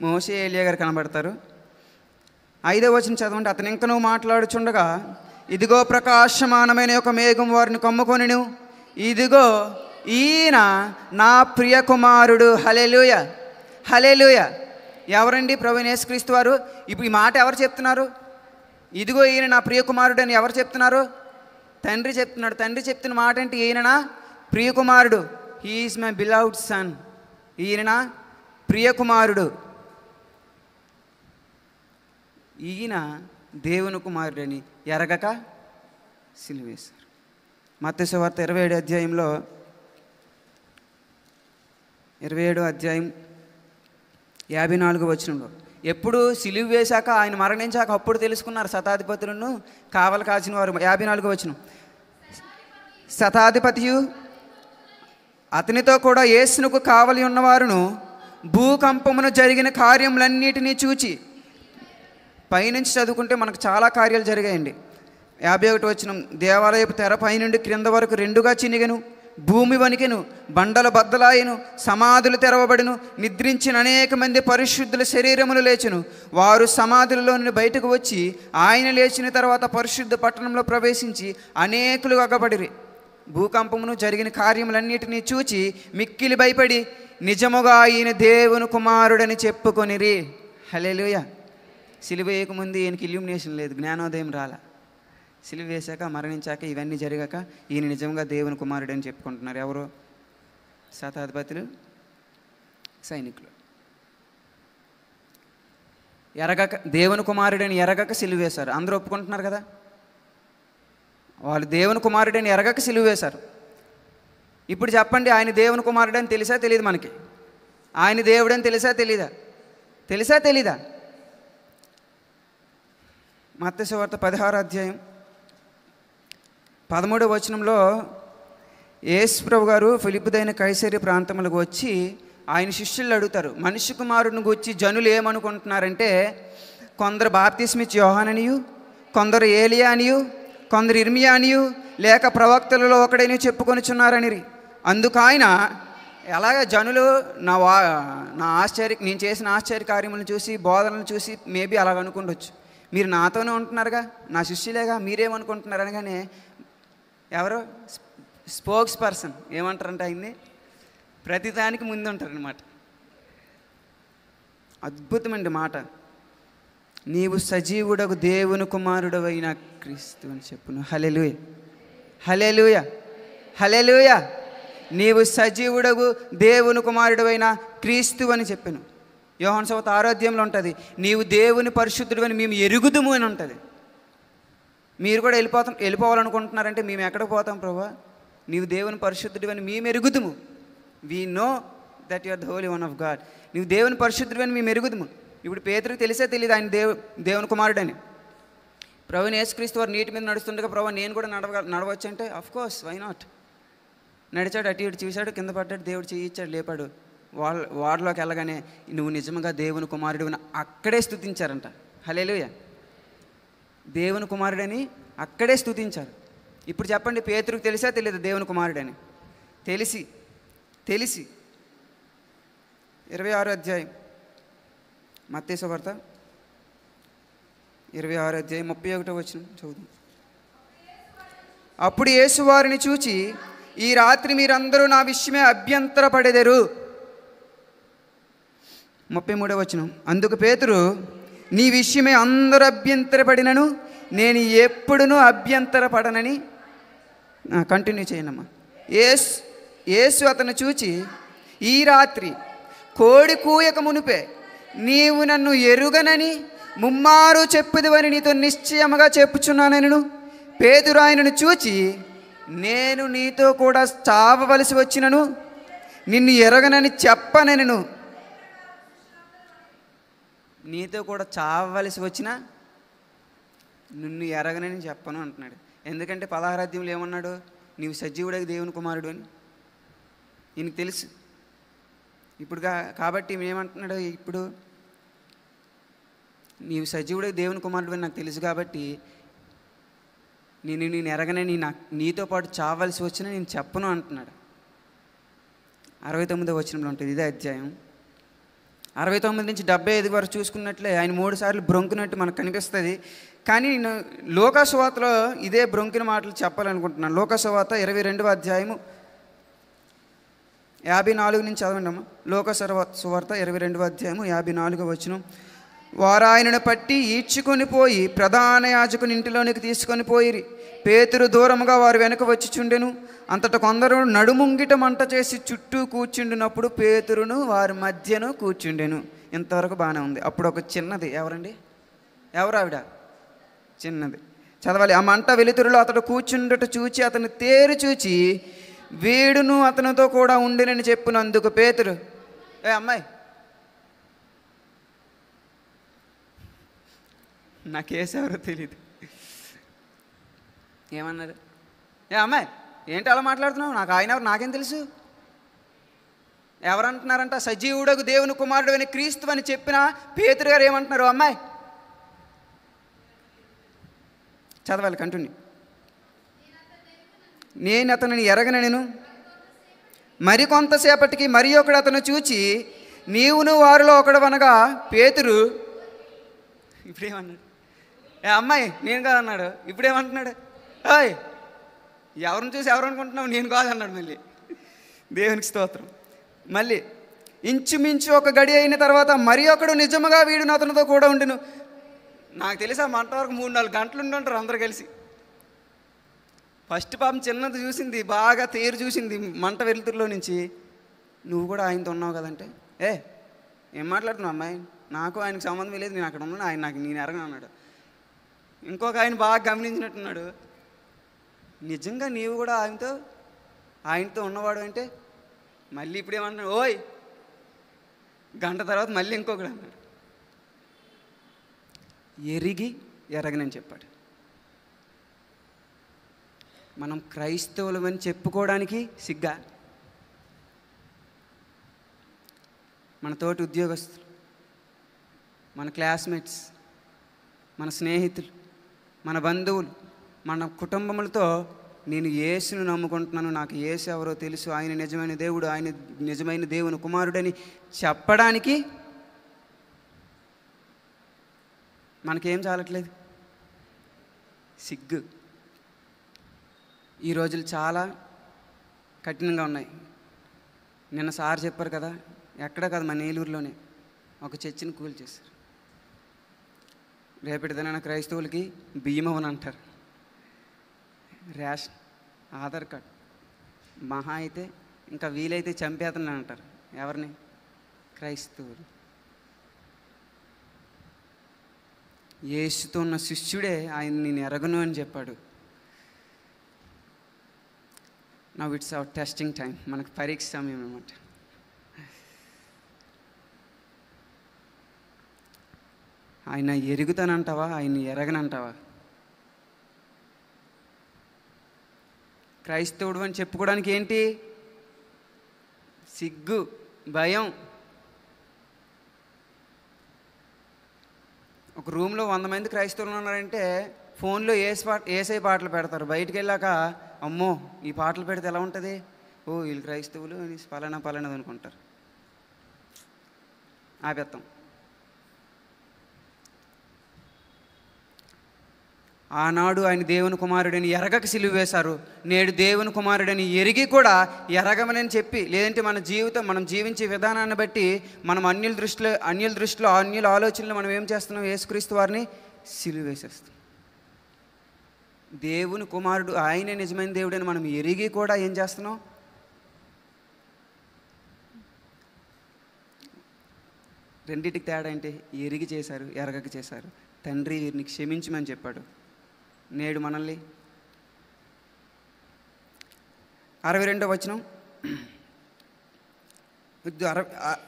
మోషే ఏలియా గారు కనబడతారు. 5వ వచనం చదవండి. అతను ఇంకనూ మాట్లాడుచుండగా ఇదిగో ప్రకాశమానమైన ఒక మేఘం వారిని కమ్ముకొనెను, ఇదిగో ఈయన నా ప్రియ కుమారుడు. హల్లెలూయా, హల్లెలూయా. ఎవరండి? ప్రభువైన యేసుక్రీస్తు వారు. ఇప్పుడు ఈ మాట ఎవరు చెప్తున్నారు? ఇదిగో ఈయన నా ప్రియ కుమారుడు అని ఎవరు చెప్తున్నారు? తండ్రి చెప్తున్నాడు. తండ్రి చెప్తున్న మాట అంటే ఈయన నా ప్రియ కుమారుడు. He is my beloved son. ఈయన నా ప్రియ కుమారుడు. ఈయన దేవుని కుమారుడని ఎరగక సిలువ వేశారు. మత్తయి సువార్త 27వ అధ్యాయంలో 27వ అధ్యాయం 54వ వచనంలో ఎప్పుడు సిలువ వేశాక ఆయన మరణించాక అప్పుడు తెలుసుకున్నారు శతాధిపతులను కావలి కాచిన వారు. 54వ వచనం, శతాధిపతియు అతనితో కూడా యేసునకు కావలి ఉన్నవారును భూకంపమును జరిగిన కార్యములన్నిటినీ చూచి, పైనుంచి చదువుకుంటే మనకు చాలా కార్యాలు జరిగాయండి. 51వ వచనం, దేవాలయపు తెర పైనుండి క్రింద వరకు రెండుగా చినిగెను, భూమి వణికెను, బండలు బద్దలాయెను, సమాధులు తెరవబడిను, నిద్రించిన అనేక మంది పరిశుద్ధుల శరీరములు లేచెను. వారు సమాధులలో నుండి బయటకు వచ్చి ఆయన లేచిన తర్వాత పరిశుద్ధ పట్టణంలో ప్రవేశించి అనేకులు అగబడిరి. భూకంపమును జరిగిన కార్యములన్నిటినీ చూచి మిక్కిలి భయపడి నిజముగా ఈయన దేవుని కుమారుడని చెప్పుకొనిరి. హల్లెలూయా. సిలువ వేయకముందు ఈయనకి ఇల్యూమినేషన్ లేదు, జ్ఞానోదయం రాల. సిలువ వేశాక మరణించాక ఇవన్నీ జరిగాక ఈయన నిజంగా దేవుని కుమారుడు అని చెప్పుకుంటున్నారు. ఎవరు? శతాధిపతులు, సైనికులు. ఎరగక దేవుని కుమారుడని ఎరగక సిలువ వేశారు. అందరూ ఒప్పుకుంటున్నారు కదా, వాళ్ళు దేవుని కుమారుడని ఎరగక సిలువ వేశారు. ఇప్పుడు చెప్పండి, ఆయన దేవుని కుమారుడని తెలుసా తెలియదు మనకి? ఆయన దేవుడని తెలుసా తెలీదా? తెలుసా తెలీదా? మత్తయి సువార్త 16వ అధ్యాయం 13వ వచనంలో యేసు ప్రభు గారు ఫిలిప్పుదైన కైసరియా ప్రాంతములకు వచ్చి ఆయన శిష్యులు అడుగుతారు, మనిషి కుమారుడిని గురించి జనులు ఏమనుకుంటున్నారంటే కొందరు బాప్తిస్మిచ్చి యోహాననియు, కొందరు ఏలియా అనియు, కొందరు ఇర్మియా అనియు, లేక ప్రవక్తలలో ఒకడని చెప్పుకొనిచున్నారని. అందుకు ఆయన ఎలాగ జనులు నేను చేసిన ఆశ్చర్య కార్యములను చూసి బోధనలు చూసి మేబీ అలాగ అనుకుండొచ్చు, మీరు నాతోనే ఉంటున్నారుగా, నా శిష్యులేగా, మీరేమనుకుంటున్నారు అనగానే ఎవరు? Spokes person. ఏమంటారంటే ఆయన్ని ప్రతిదానికి ముందు ఉంటారనమాట. అద్భుతమండి మాట. నీవు సజీవుడకు దేవుని కుమారుడవైన క్రీస్తు అని చెప్పును. హల్లెలూయా, హల్లెలూయా, హల్లెలూయా. నీవు సజీవుడకు దేవుని కుమారుడవైన క్రీస్తు అని చెప్పాను. యోహాను సువార్త 6వ అధ్యాయంలో ఉంటుంది, నీవు దేవుని పరిశుద్ధుడు అని మేము ఎరుగుదుము అని ఉంటుంది. మీరు కూడా వెళ్ళిపోవాలనుకుంటున్నారంటే మేము ఎక్కడికి పోతాం ప్రభువా? నీవు దేవుని పరిశుద్ధుడు అని మేము ఎరుగుదుము. We know that you are the holy one of God. నీవు దేవుని పరిశుద్ధుడు అని మేము ఎరుగుదుము. ఇప్పుడు పేతురుకి తెలియదు ఆయన దేవుని కుమారుడని. ప్రభువుని యేసుక్రీస్తు వారు నీటి మీద నడుస్తుండగా ప్రభు నేను కూడా నడవచ్చు అంటే అఫ్కోర్స్, వై నాట్. నడిచాడు, అటు ఇటు చూశాడు, కింద పడ్డాడు, దేవుడు చేయించాడు, లేపాడు. వాడలోకి వెళ్ళగానే నువ్వు నిజంగా దేవుని కుమారుడు అని అక్కడే స్తుతించారంట. హల్లెలూయా. దేవుని కుమారుడని అక్కడే స్తుతించారు. ఇప్పుడు చెప్పండి, పేతురుకి తెలిసా తెలియదు దేవుని కుమారుడని? తెలిసి 26వ అధ్యాయం మత్తయి సువార్త 26వ అధ్యాయం 31వ వచనం చదువుదాం. అప్పుడు యేసు వారిని చూచి, ఈ రాత్రి మీరందరూ నా విషయమే అభ్యంతరపడెదరు. 33వ వచనం. అందుకు పేతురు, నీ విషయమే అందరూ అభ్యంతరపడినను నేను ఎప్పుడునూ అభ్యంతరపడనని. కంటిన్యూ చేయనమ్మా. యేసు అతను చూచి, ఈ రాత్రి కోడి కూయక మునుపే నీవు నన్ను ఎరుగనని ముమ్మారు చెప్పుదువని నీతో నిశ్చయముగా చెప్పుచున్నానెను. పేతురు ఆయనను చూచి, నేను నీతో కూడా చావవలసి వచ్చినను నిన్ను ఎరగనని చెప్పనెను. నీతో కూడా చావవలసి వచ్చినా నిన్ను ఎరగనని చెప్పను అంటున్నాడు. ఎందుకంటే 16వ అధ్యాయంలో ఏమన్నాడు? నీవు సజీవుడకు దేవుని కుమారుడు అని ఈయనకు తెలుసు. ఇప్పుడు కాబట్టి ఏమంటున్నాడు? ఇప్పుడు నీవు సజీవుడకు దేవుని కుమారుడు అని నాకు తెలుసు కాబట్టి నేను ఎరగనని నీతో పాటు చావలసి వచ్చినా నేను చెప్పను అంటున్నాడు. 69వ వచనంలో ఉంటుంది ఇదే అధ్యాయం. 69 నుంచి 75 వరకు చూసుకున్నట్లే ఆయన 3 సార్లు బ్రొంకినట్టు మనకు కనిపిస్తుంది. కానీ నేను లూకా సువార్తలో ఇదే బ్రొంకిన మాటలు చెప్పాలనుకుంటున్నాను. లూకా సువార్త 22వ అధ్యాయము 54 నుంచి చదవండి అమ్మ. లూకా సువార్త 22వ అధ్యాయము 54వ వచనం. వారు ఆయనను పట్టి ఈడ్చుకొని పోయి ప్రధాన యాజకుని ఇంటిలోనికి తీసుకొని పోయిరి. పేతురు దూరముగా వారు వెనక వచ్చి చుండెను. అంతటా కొందరు నడుముంగిట మంట చేసి చుట్టూ కూర్చుండినప్పుడు పేతురును వారి మధ్యను కూర్చుండెను. ఇంతవరకు బాగానే ఉంది. అప్పుడు ఒక చిన్నది, ఎవరండి? ఎవరు ఆవిడ? చిన్నది చదవాలి. ఆ మంట వెలుతురులో అతడు కూర్చుండట చూచి అతను తేరు చూచి వీడును అతనితో కూడా ఉండినని చెప్పినందుకు పేతురు, ఏ అమ్మాయి, నాకేసెవరో తెలీదు, ఏమన్నారు? ఏ అమ్మాయి ఏంటి అలా మాట్లాడుతున్నావు? నాకు ఆయన ఎవరు నాకేం తెలుసు? ఎవరంటున్నారంట? సజీవుడకు దేవుని కుమారుడు అని క్రీస్తు అని చెప్పిన పేతురు గారు ఏమంటున్నారు? అమ్మాయి చదవాలి, కంటిన్యూ. నేను అతనిని ఎరగనెను. మరికొంతసేపటికి మరి ఒకడు అతను చూచి నీవును వారిలో ఒకడు అనగా పేతురు ఇప్పుడేమన్నాడు? ఏ అమ్మాయి నేను కాదన్నాడు. ఇప్పుడేమంటున్నాడు? ఓయ్ ఎవరిని చూసి ఎవరు అనుకుంటున్నావు? నేను కాదన్నాడు. మళ్ళీ దేవునికి స్తోత్రం. మళ్ళీ ఇంచుమించు ఒక గడి అయిన తర్వాత మరి ఒకడు నిజముగా వీడును అతనితో కూడా ఉండును. నాకు తెలిసి ఆ మంట వరకు 3-4 గంటలు ఉండి ఉంటారు అందరు కలిసి. ఫస్ట్ పాపం చిన్నది చూసింది, బాగా తేరు చూసింది మంట వెలుతురులో నుంచి. నువ్వు కూడా ఆయనతో ఉన్నావు కదంటే, ఏం మాట్లాడుతున్నావు అమ్మాయి? నాకు ఆయనకు సంబంధం లేదు, నేను అక్కడ ఉన్నాను, ఆయన నేను ఎరగను అన్నాడు. ఇంకొక ఆయన బాగా గమనించినట్టున్నాడు, నిజంగా నీవు కూడా ఆయనతో ఉన్నవాడు అంటే. మళ్ళీ ఇప్పుడేమన్నాడు? ఓయ్ గంట తర్వాత మళ్ళీ ఇంకొకడు అన్నాడు. ఎరగనని చెప్పాడు. మనం క్రైస్తవులమని చెప్పుకోవడానికి సిగ్గా? మన తోటి ఉద్యోగస్తులు, మన క్లాస్మేట్స్, మన స్నేహితులు, మన బంధువులు, మన కుటుంబములతో నేను యేసును నమ్ముకుంటున్నాను, నాకు యేసు ఎవరో తెలుసు, ఆయన నిజమైన దేవుడు, ఆయన నిజమైన దేవుని కుమారుడని చెప్పడానికి మనకేం చాలట్లేదు? సిగ్గు. ఈ రోజులు చాలా కఠినంగా ఉన్నాయి. నిన్న సార్ చెప్పారు కదా, ఎక్కడ కాదు మన ఏలూరులోనే ఒక చర్చిని కూల్చేశారు. రేపటి దినాన క్రైస్తవులకి బియ్యం అని అంటారు, రేషన్, ఆధార్ కార్డ్, మహా అయితే ఇంకా వీలైతే చంపేతని అంటారు. ఎవరిని? క్రైస్తవులు. యేసుతో ఉన్న శిష్యుడే ఆయన నేను ఎరగను అని చెప్పాడు. Now it's our testing time. మనకు పరీక్ష సమయం అన్నమాట. ఆయన ఎరుగుతానంటావా, ఆయన ఎరగనంటావా? క్రైస్తవుడు అని చెప్పుకోవడానికి ఏంటి? సిగ్గు, భయం. ఒక రూమ్లో 100 మంది క్రైస్తవులు ఉన్నారంటే ఫోన్లో ఏసై పాటలు పెడతారు. బయటికి వెళ్ళాక అమ్మో ఈ పాటలు పెడితే ఎలా ఉంటుంది, ఓ వీళ్ళు క్రైస్తవులు పలానాది అనుకుంటారు. ఆపేత్తాం. ఆనాడు ఆయన దేవుని కుమారుడని ఎరగక సిలువ వేశారు. నేడు దేవుని కుమారుడని ఎరిగి కూడా ఎరగమని చెప్పి, లేదంటే మన జీవితం, మనం జీవించే విధానాన్ని బట్టి మనం అన్యుల దృష్టిలో అన్యుల ఆలోచనలు మనం ఏం చేస్తున్నాం? యేసుక్రీస్తు వారిని సిలువ వేసేస్తాం. దేవుని కుమారుడు ఆయనే నిజమైన దేవుడని మనం ఎరిగి కూడా ఏం చేస్తున్నాం? రెండింటికి తేడా ఏంటి? ఎరిగి చేశారు, ఎరగక చేశారు. తండ్రి వీరిని క్షమించమని చెప్పాడు. నేడు మనల్ని 62వ వచనం,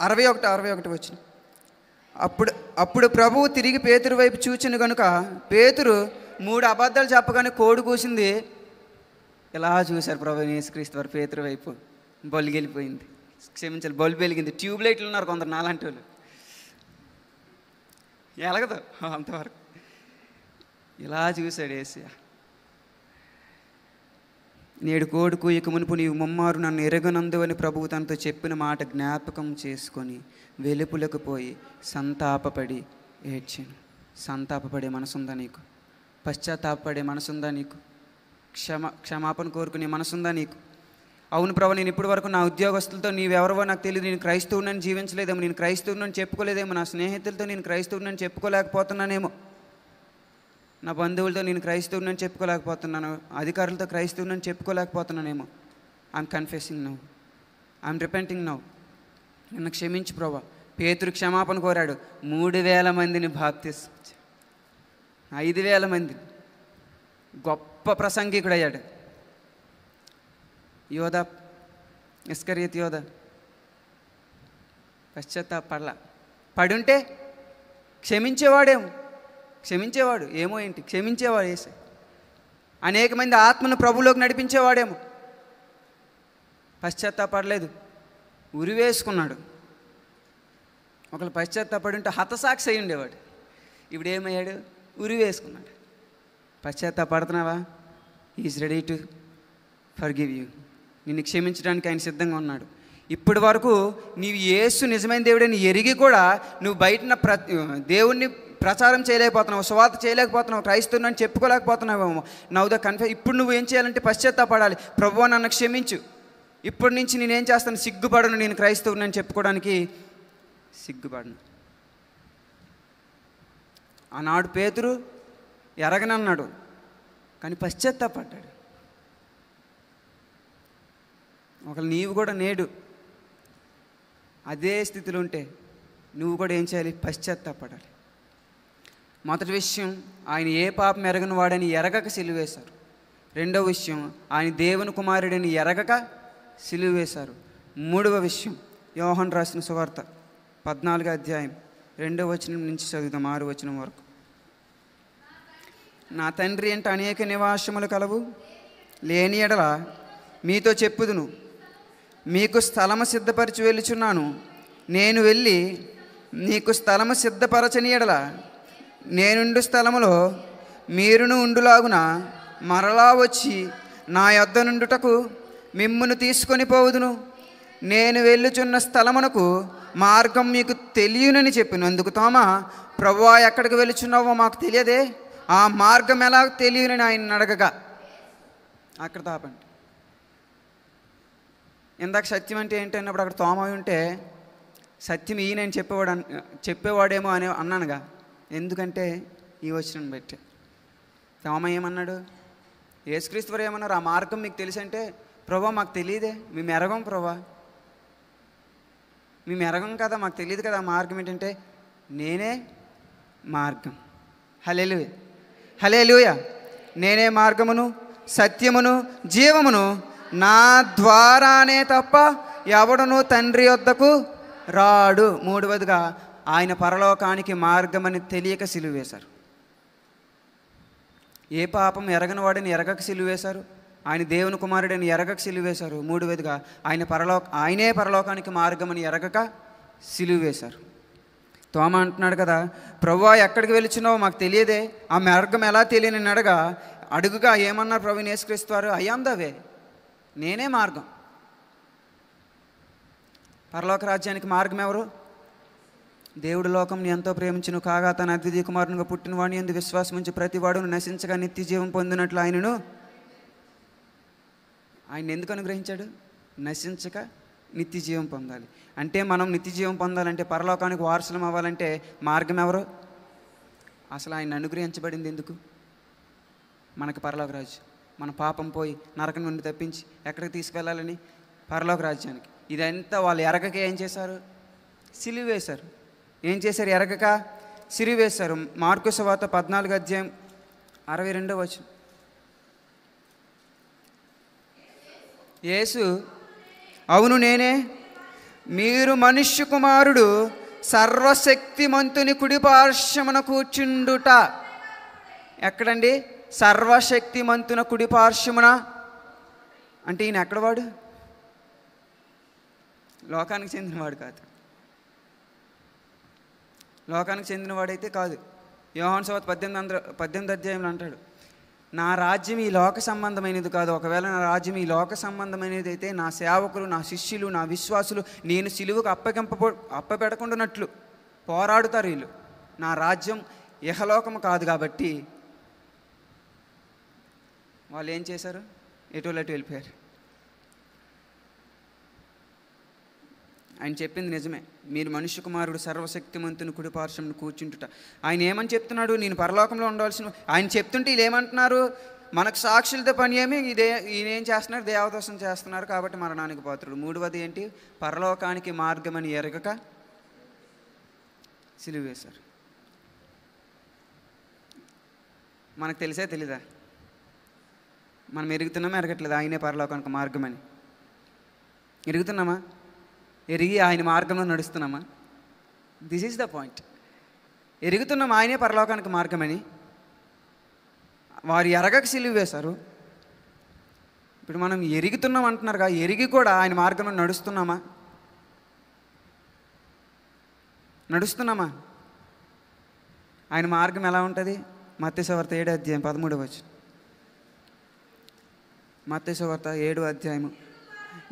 61 వచనం. అప్పుడు ప్రభువు తిరిగి పేతురు వైపు చూచిన కనుక పేతురు 3 అబద్ధాలు చెప్పగానే కోడి కూసింది. ఇలా చూశారు ప్రభు యేసుక్రీస్తు వారు పేతురు వైపు. బల్బు వెళ్ళిపోయింది, క్షమించాలి, బల్బు వెలిగింది. ట్యూబ్ లైట్లు ఉన్నారు కొందరు నాలాంటి వాళ్ళు, ఎలగదు అంతవరకు. ఇలా చూశాడు యేసయ్య. నేడు కోడి కూయక మునుపు నీవు ముమ్మారు నన్ను ఎరగనందు అని ప్రభువు తనతో చెప్పిన మాట జ్ఞాపకం చేసుకొని వెలుపులకు పోయి సంతాపపడి ఏడ్చాను. సంతాపపడే మనసుందా నీకు? పశ్చాత్తాపపడే మనసుందా నీకు? క్షమాపణ కోరుకునే మనసుందా నీకు? అవును ప్రభు, నేను ఇప్పటి వరకు నా ఉద్యోగస్తులతో నీవెవరవో నాకు తెలియదు, నేను క్రైస్తవునని జీవించలేదేమో, నేను క్రైస్తవునని చెప్పుకోలేదేమో, నా స్నేహితులతో నేను క్రైస్తవునని చెప్పుకోలేకపోతున్నానేమో, నా బంధువులతో నేను క్రైస్తవునని చెప్పుకోలేకపోతున్నాను, అధికారులతో క్రైస్తవునని చెప్పుకోలేకపోతున్నానేమో. I'm confessing now, I'm repenting now. నన్ను క్షమించు ప్రభా. పేతురు క్షమాపణ కోరాడు. 3000 మందిని బాప్తిసం, 5000 మంది. గొప్ప ప్రసంగికుడు అయ్యాడు. యోధ, ఇస్కరియోతు యోధ పశ్చాత్తాపడలా. పడుంటే క్షమించేవాడు ఏమో, ఏంటి క్షమించేవాడు యేసయ్య. అనేక మంది ఆత్మను ప్రభులోకి నడిపించేవాడేమో. పశ్చాత్తాపడలేదు, ఉరివేసుకున్నాడు. ఒకళ్ళు పశ్చాత్తాపడి ఉంటే హతసాక్షి అయి ఉండేవాడు. ఇప్పుడు ఏమయ్యాడు? ఉరివేసుకున్నాడు. పశ్చాత్తాపడుతున్నావా? Is ready to forgive you. నిన్ను క్షమించడానికి ఆయన సిద్ధంగా ఉన్నాడు. ఇప్పటి వరకు నీవు యేసు నిజమైన దేవుడని ఎరిగి కూడా నువ్వు బయటన దేవుణ్ణి ప్రచారం చేయలేకపోతున్నావు, సువార్త చేయలేకపోతున్నావు, క్రైస్తవుని చెప్పుకోలేకపోతున్నావేమో. నౌ ద ఇప్పుడు నువ్వు ఏం చేయాలంటే పశ్చాత్తాపడాలి. ప్రభువా నన్ను క్షమించు, ఇప్పటి నుంచి నేనేం చేస్తాను? సిగ్గుపడను, నేను క్రైస్తవుని అని చెప్పుకోవడానికి సిగ్గుపడను. ఆనాడు పేతురు ఎరగనన్నాడు, కానీ పశ్చాత్తాపడ్డాడు. ఒకవేళ నీవు కూడా నేడు అదే స్థితిలో ఉంటే నువ్వు కూడా ఏం చేయాలి? పశ్చాత్తాపడాలి. మొదటి విషయం, ఆయన ఏ పాపం ఎరగని వాడని ఎరగక సిలువేశారు. రెండవ విషయం, ఆయన దేవుని కుమారుడని ఎరగక సిలువేశారు. మూడవ విషయం, యోహాను రాసిన సువార్త 14వ అధ్యాయం 2వ వచనం నుంచి చదువుదాం, 6వ వచనం వరకు. నా తండ్రి అంటే అనేక నివాసములు కలవు, లేని ఎడల మీతో చెప్పుదును, మీకు స్థలము సిద్ధపరిచి వెళ్ళుచున్నాను. నేను వెళ్ళి నీకు స్థలము సిద్ధపరచని ఎడల నేనుండు స్థలములో మీరును ఉండులాగున మరలా వచ్చి నా యొద్ద నుండుటకు మిమ్మును తీసుకొని పోవుదును. నేను వెళ్ళుచున్న స్థలమునకు మార్గం మీకు తెలియనని చెప్పినందుకు తోమా, ప్రభువా ఎక్కడికి వెళ్ళుచున్నావో మాకు తెలియదే, ఆ మార్గం ఎలా తెలియనని ఆయన అడగగా, అక్కడ తాపండి. ఇందాక సత్యం అంటే ఏంటి అన్నప్పుడు అక్కడ తోమ ఉంటే సత్యం ఈయనని చెప్పేవాడేమో అని అన్నానుగా. ఎందుకంటే ఈ వచనం బట్టి తోమ ఏమన్నాడు, యేసుక్రీస్తు వారు ఏమన్నారు, ఆ మార్గం మీకు తెలుసు అంటే, ప్రభా మాకు తెలియదే, మేము ఎరగం ప్రభా, మేము ఎరగం కదా, మాకు తెలియదు కదా ఆ మార్గం ఏంటంటే, నేనే మార్గం. హల్లెలూయా, హల్లెలూయా. నేనే మార్గమును సత్యమును జీవమును, నా ద్వారానే తప్ప ఎవడును తండ్రి వద్దకు రాడు. మూడవదిగా ఆయన పరలోకానికి మార్గమని తెలియక సిలువ వేశారు. ఏ పాపం ఎరగని వాడిని ఎరగక సిలువ వేశారు, ఆయన దేవుని కుమారుడిని ఎరగక సిలువ వేశారు. మూడవదిగా ఆయనే పరలోకానికి మార్గమని ఎరగక సిలువ వేశారు. తోమ అంటున్నాడు కదా, ప్రభువా ఎక్కడికి వెళుచున్నావో మాకు తెలియదే, ఆ మార్గం ఎలా తెలియని అడుగుగా ఏమన్నారు ప్రభు యేసుక్రీస్తు వారు, ఐ యామ్ ద వే, నేనే మార్గం. పరలోక రాజ్యానికి మార్గం ఎవరు? దేవుడు లోకంని ఎంతో ప్రేమించును కాగా తన అద్వితీయ కుమారునిగా పుట్టిన వాడిని యందు విశ్వాసం ఉంచి ప్రతివాడును నశించగా నిత్య జీవం పొందినట్లు ఆయన ఎందుకు అనుగ్రహించాడు? నశించక నిత్య జీవం పొందాలి. అంటే మనం నిత్య జీవం పొందాలంటే, పరలోకానికి వారసులం అవ్వాలంటే మార్గం ఎవరు? అసలు ఆయన అనుగ్రహించబడింది ఎందుకు? మనకి పరలోక రాజ్యం, మన పాపం పోయి నరకం నుండి తప్పించి ఎక్కడికి తీసుకెళ్ళాలని? పరలోక రాజ్యానికి. ఇదంతా వాళ్ళు ఎరగక ఏం చేశారు? సిలువ వేశారు. ఏం చేశారు? ఎరగక సిలువ వేశారు. మార్కు సువార్త 14:62 యేసు, అవును నేనే, మీరు మనుష్య కుమారుడు సర్వశక్తిమంతుని కుడి పార్శ్వమున కూర్చుండుట. ఎక్కడండి? సర్వశక్తిమంతున కుడి పార్శ్వమున. అంటే ఈయన ఎక్కడవాడు? లోకానికి చెందినవాడు కాదు. లోకానికి చెందినవాడైతే కాదు. యోహాను సువార్త 18 అంటాడు, నా రాజ్యం ఈ లోక సంబంధమైనది కాదు. ఒకవేళ నా రాజ్యం ఈ లోక సంబంధమైనది అయితే నా సేవకులు, నా శిష్యులు, నా విశ్వాసులు నేను సిలువకు అప్పపెడకుండానట్లు పోరాడుతారు వీళ్ళు. నా రాజ్యం ఇహలోకము కాదు కాబట్టి వాళ్ళు ఏం చేశారు? ఎటువలటు వెళ్ళిపోయారు. ఆయన చెప్పింది నిజమే, మీరు మనుష్య కుమారుడు సర్వశక్తిమంతుని కుడి పార్శ్వమున కూర్చుంటుట. ఆయన ఏమని చెప్తున్నాడు? నేను పరలోకంలో ఉండవలసిన. ఆయన చెప్తుంటే వీళ్ళు ఏమంటున్నారు? మనకు సాక్షులతో పని ఏమి, ఈయన ఏం చేస్తున్నారు? దేవదోషం చేస్తున్నారు కాబట్టి మరణానికి పాత్రుడు. మూడవది ఏంటి? పరలోకానికి మార్గమని ఎరగక సిలువ వేశారు. మనకు తెలిసే తెలీదా? మనం ఎరుగుతున్నామా ఎరగట్లేదు? ఆయనే పరలోకానికి మార్గమని ఎరుగుతున్నామా? ఎరిగి ఆయన మార్గంలో నడుస్తున్నామా? This is the point. ఎరుగుతున్నాం ఆయనే పరలోకానికి మార్గమని. వారు ఎరగక సిలువ వేశారు. ఇప్పుడు మనం ఎరుగుతున్నాం అంటున్నారుగా, ఎరిగి కూడా ఆయన మార్గంలో నడుస్తున్నామా? ఆయన మార్గం ఎలా ఉంటుంది? మత్తయి సువార్త 7:13. మత్తయి సువార్త 7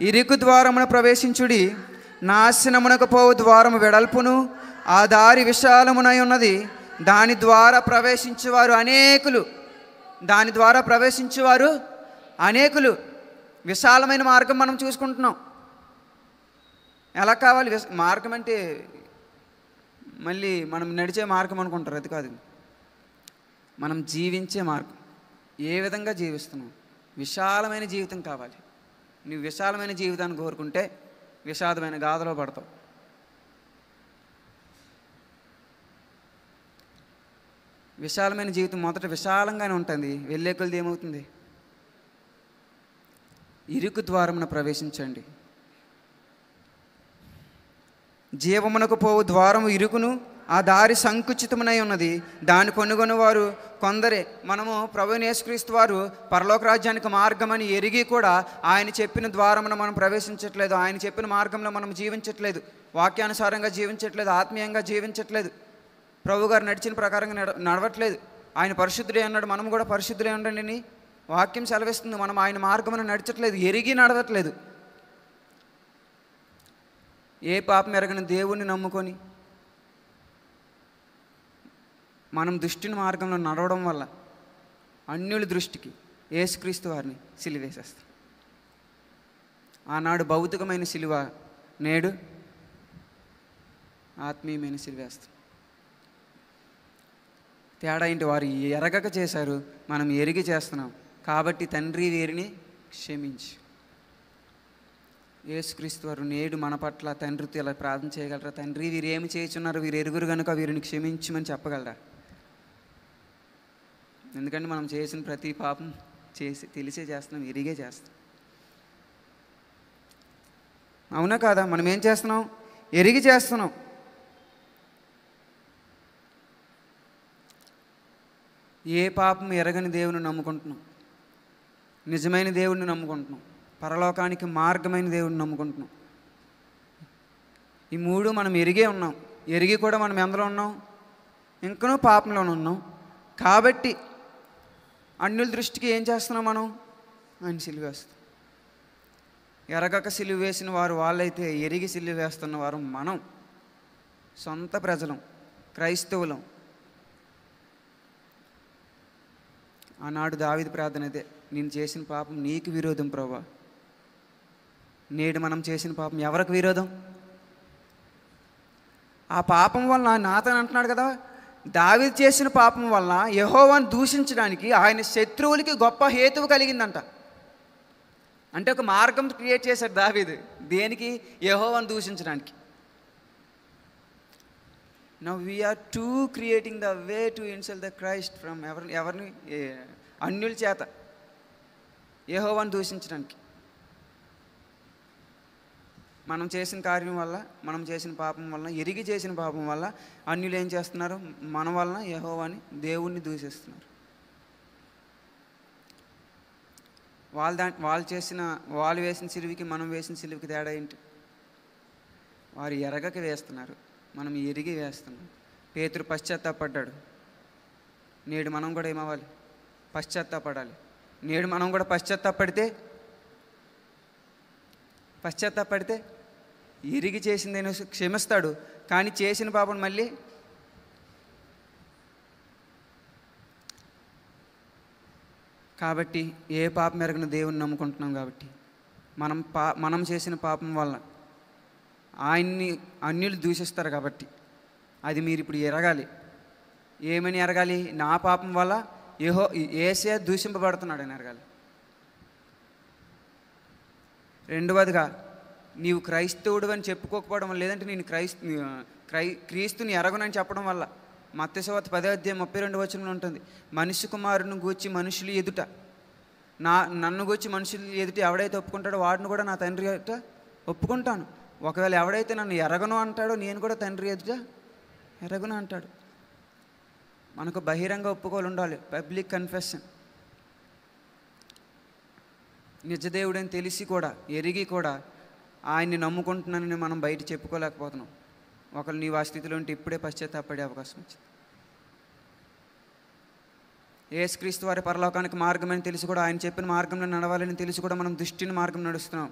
ఇరుకు ద్వారమున ప్రవేశించుడి, నాశనమునకు పోవు ద్వారము వెడల్పును ఆ దారి విశాలమునై ఉన్నది, దాని ద్వారా ప్రవేశించువారు అనేకులు. విశాలమైన మార్గం మనం చూసుకుంటున్నాం. ఎలా కావాలి మార్గం అంటే? మళ్ళీ మనం నడిచే మార్గం అనుకుంటారు, అది కాదు. మనం జీవించే మార్గం. ఏ విధంగా జీవిస్తున్నాం? విశాలమైన జీవితం కావాలి. నువ్వు విశాలమైన జీవితాన్ని కోరుకుంటే విషాదమైన గాథలో పడతావు. విశాలమైన జీవితం మొదట విశాలంగానే ఉంటుంది, వెళ్ళే కొలది ఏమవుతుంది? ఇరుకు ద్వారమున ప్రవేశించండి. జీవమునకు పోవు ద్వారము ఇరుకును ఆ దారి సంకుచితమునై ఉన్నది, దాని కొనుగొని వారు కొందరే. మనము ప్రభువైన యేసుక్రీస్తు వారు పరలోక రాజ్యానికి మార్గమని ఎరిగి కూడా ఆయన చెప్పిన ద్వారమున మనం ప్రవేశించట్లేదు. ఆయన చెప్పిన మార్గంలో మనం జీవించట్లేదు, వాక్యానుసారంగా జీవించట్లేదు, ఆత్మీయంగా జీవించట్లేదు, ప్రభు గారు నడిచిన ప్రకారంగా నడవట్లేదు. ఆయన పరిశుద్ధుడే అన్నాడు, మనం కూడా పరిశుద్ధులే ఉండండి అని వాక్యం సెలవిస్తుంది. మనం ఆయన మార్గమున నడచట్లేదు, ఎరిగి నడవట్లేదు. ఏ పాపం ఎరగని దేవుణ్ణి నమ్ముకొని మనం దుష్టుని మార్గంలో నడవడం వల్ల అన్యుల దృష్టికి యేసుక్రీస్తు వారిని సిలువేసేస్తాం. ఆనాడు భౌతికమైన సిలువ, నేడు ఆత్మీయమైన సిలువేస్తాం. తేడా ఏంటి? వారు ఎరగక చేశారు, మనం ఎరిగి చేస్తున్నాం. కాబట్టి తండ్రి వీరిని క్షమించు. యేసుక్రీస్తు వారు నేడు మన పట్ల తండ్రితో ఇలా ప్రార్థన చేయగలరా? తండ్రి, వీరు ఏమి చేయుచున్నారు, వీరు ఎరుగురు కనుక వీరిని క్షమించమని చెప్పగలరా? ఎందుకంటే మనం చేసిన ప్రతి పాపం తెలిసే చేస్తున్నాం, ఎరిగే చేస్తాం. అవునా కాదా? మనం ఏం చేస్తున్నాం? ఎరిగి చేస్తున్నాం. ఏ పాపం ఎరగని దేవుని నమ్ముకుంటున్నాం, నిజమైన దేవుడిని నమ్ముకుంటున్నాం, పరలోకానికి మార్గమైన దేవుడిని నమ్ముకుంటున్నాం. ఈ మూడు మనం ఎరిగే ఉన్నాం. ఎరిగి కూడా మనం ఎందులో ఉన్నాం? ఇంకనూ పాపంలోనే ఉన్నాం. కాబట్టి అన్యుల దృష్టికి ఏం చేస్తున్నాం? మనం ఆయన సిలువ వేస్తాం. ఎరగక సిలువ వేసిన వారు వాళ్ళైతే, ఎరిగి సిలువ వేస్తున్న వారు మనం. సొంత ప్రజలం, క్రైస్తవులం. ఆనాడు దావీదు ప్రార్థన అదే, నేను చేసిన పాపం నీకు విరోధం ప్రభువా. నేడు మనం చేసిన పాపం ఎవరికి విరోధం? ఆ పాపం వలన నాతను అంటున్నాడు కదా, దావీదు చేసిన పాపం వలన యెహోవాను దూషించడానికి ఆయన శత్రువులకి గొప్ప హేతువు కలిగిందంట. అంటే ఒక మార్గం క్రియేట్ చేశాడు దావీదు. దేనికి? యెహోవాను దూషించడానికి. Now we are to creating the way to insult the Christ from ఎవరిని? అన్యుల చేత యెహోవాను దూషించడానికి. మనం చేసిన కార్యం వల్ల, మనం చేసిన పాపం వలన, ఎరిగి చేసిన పాపం వల్ల అన్యులు ఏం చేస్తున్నారు? మన వలన యెహోవాని, దేవుణ్ణి దూషిస్తున్నారు. వాళ్ళు వేసిన సిలువికి మనం వేసిన సిలువికి తేడా ఏంటి? వారు ఎరగక వేస్తున్నారు, మనం ఎరిగి వేస్తున్నాం. పేతురు పశ్చాత్తాపడ్డాడు. నేడు మనం కూడా ఏమవ్వాలి? పశ్చాత్తాపడాలి. నేడు మనం కూడా పశ్చాత్తాపడితే ఎరిగి చేసిందని క్షమిస్తాడు. కానీ చేసిన పాపం మళ్ళీ కాబట్టి ఏ పాపం ఎరగని దేవుని నమ్ముకుంటున్నాం. కాబట్టి మనం చేసిన పాపం వల్ల ఆయన్ని అన్యులు దూషిస్తారు. కాబట్టి అది మీరు ఇప్పుడు ఎరగాలి. ఏమని ఎరగాలి? నా పాపం వల్ల యేసే దూషింపబడుతున్నాడు అని ఎరగాలి. రెండవదిగా, నీవు క్రైస్తవుడు అని చెప్పుకోకపోవడం, లేదంటే నేను క్రీస్తుని ఎరగనని చెప్పడం వల్ల, మత్తయి సువార్త 10:32 ఉంటుంది, మనిషి కుమారుని గూర్చి మనుషులు ఎదుట, నన్ను గూర్చి మనుషులు ఎదుట ఎవడైతే ఒప్పుకుంటాడో వాడిని కూడా నా తండ్రి ఎదుట ఒప్పుకుంటాను. ఒకవేళ ఎవడైతే నన్ను ఎరగను అంటాడో నేను కూడా తండ్రి ఎదుట ఎరగను అంటాడు. మనకు బహిరంగ ఒప్పుకోలు ఉండాలి, పబ్లిక్ కన్ఫెషన్. నిజదేవుడని తెలిసి కూడా, ఎరిగి కూడా ఆయన్ని నమ్ముకుంటున్నానని మనం బయట చెప్పుకోలేకపోతున్నాం. ఒకళ్ళు నీవు ఆ స్థితిలో ఉంటే ఇప్పుడే పశ్చాత్తాపడే అవకాశం వచ్చింది. యేసుక్రీస్తు వారి పరలోకానికి మార్గమని తెలిసి కూడా, ఆయన చెప్పిన మార్గంలో నడవాలని తెలిసి కూడా మనం దుష్టుని మార్గం నడుస్తున్నాం.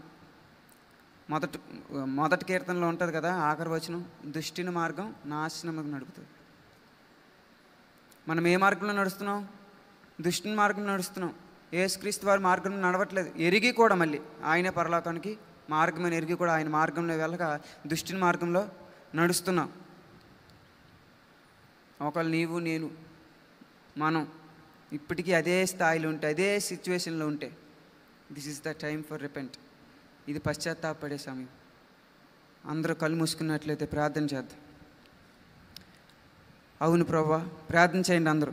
మొదటి కీర్తనలో ఉంటుంది కదా, ఆఖరి వచనం, దుష్టుని మార్గం నాశనముకు నడుపుతుంది. మనం ఏ మార్గంలో నడుస్తున్నాం? దుష్టుని మార్గం నడుస్తున్నాం. యేసుక్రీస్తు వారి మార్గంలో నడవట్లేదు. ఎరిగి కూడా మళ్ళీ ఆయనే పరలోకానికి మార్గమని ఎరిగి కూడా ఆయన మార్గంలో వెళ్ళక దుష్టుని మార్గంలో నడుస్తున్నాం. ఒకళ్ళు నీవు, నేను, మనం ఇప్పటికీ అదే స్థాయిలో ఉంటే, అదే సిచ్యువేషన్లో ఉంటే, this is the time for repent. ఇది పశ్చాత్తాపడే సమయం. అందరూ కళ్ళు మూసుకున్నట్లయితే ప్రార్థన చేద్దాం. అవును ప్రభువా, ప్రార్థన చేయండి అందరూ.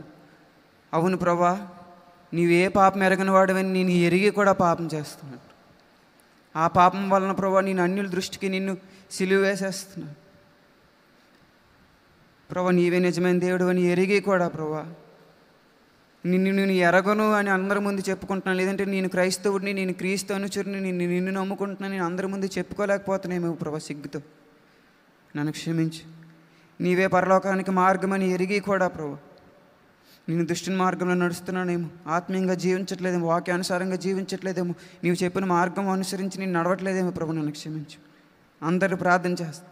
అవును ప్రభువా, నీవు ఏ పాపం ఎరగని వాడవని నేను ఎరిగి కూడా పాపం చేస్తున్నాను. ఆ పాపం వలన ప్రభువా నేను అన్యుల దృష్టికి నిన్ను సిలువ వేసేస్తున్నాను. ప్రభువా నీవే నిజమైన దేవుడు అని ఎరిగి కూడా ప్రభువా నేను ఎరగను అని అందరి ముందు చెప్పుకుంటున్నాను. లేదంటే నేను క్రైస్తవుడిని, నేను క్రీస్తు అనుచరుని, నిన్ను నమ్ముకుంటున్నాను, నేను అందరి ముందు చెప్పుకోలేకపోతున్నామేమో ప్రభా, సిగ్గుతో నన్ను క్షమించు. నీవే పరలోకానికి మార్గమని ఎరిగి కూడా ప్రభా నేను దుష్టుని మార్గంలో నడుస్తున్నానేమో, ఆత్మీయంగా జీవించట్లేదేమో, వాక్యానుసారంగా జీవించట్లేదేమో, నీవు చెప్పిన మార్గం అనుసరించి నేను నడవట్లేదేమో ప్రభు, నన్ను క్షమించు. అందరూ ప్రార్థన చేస్తా.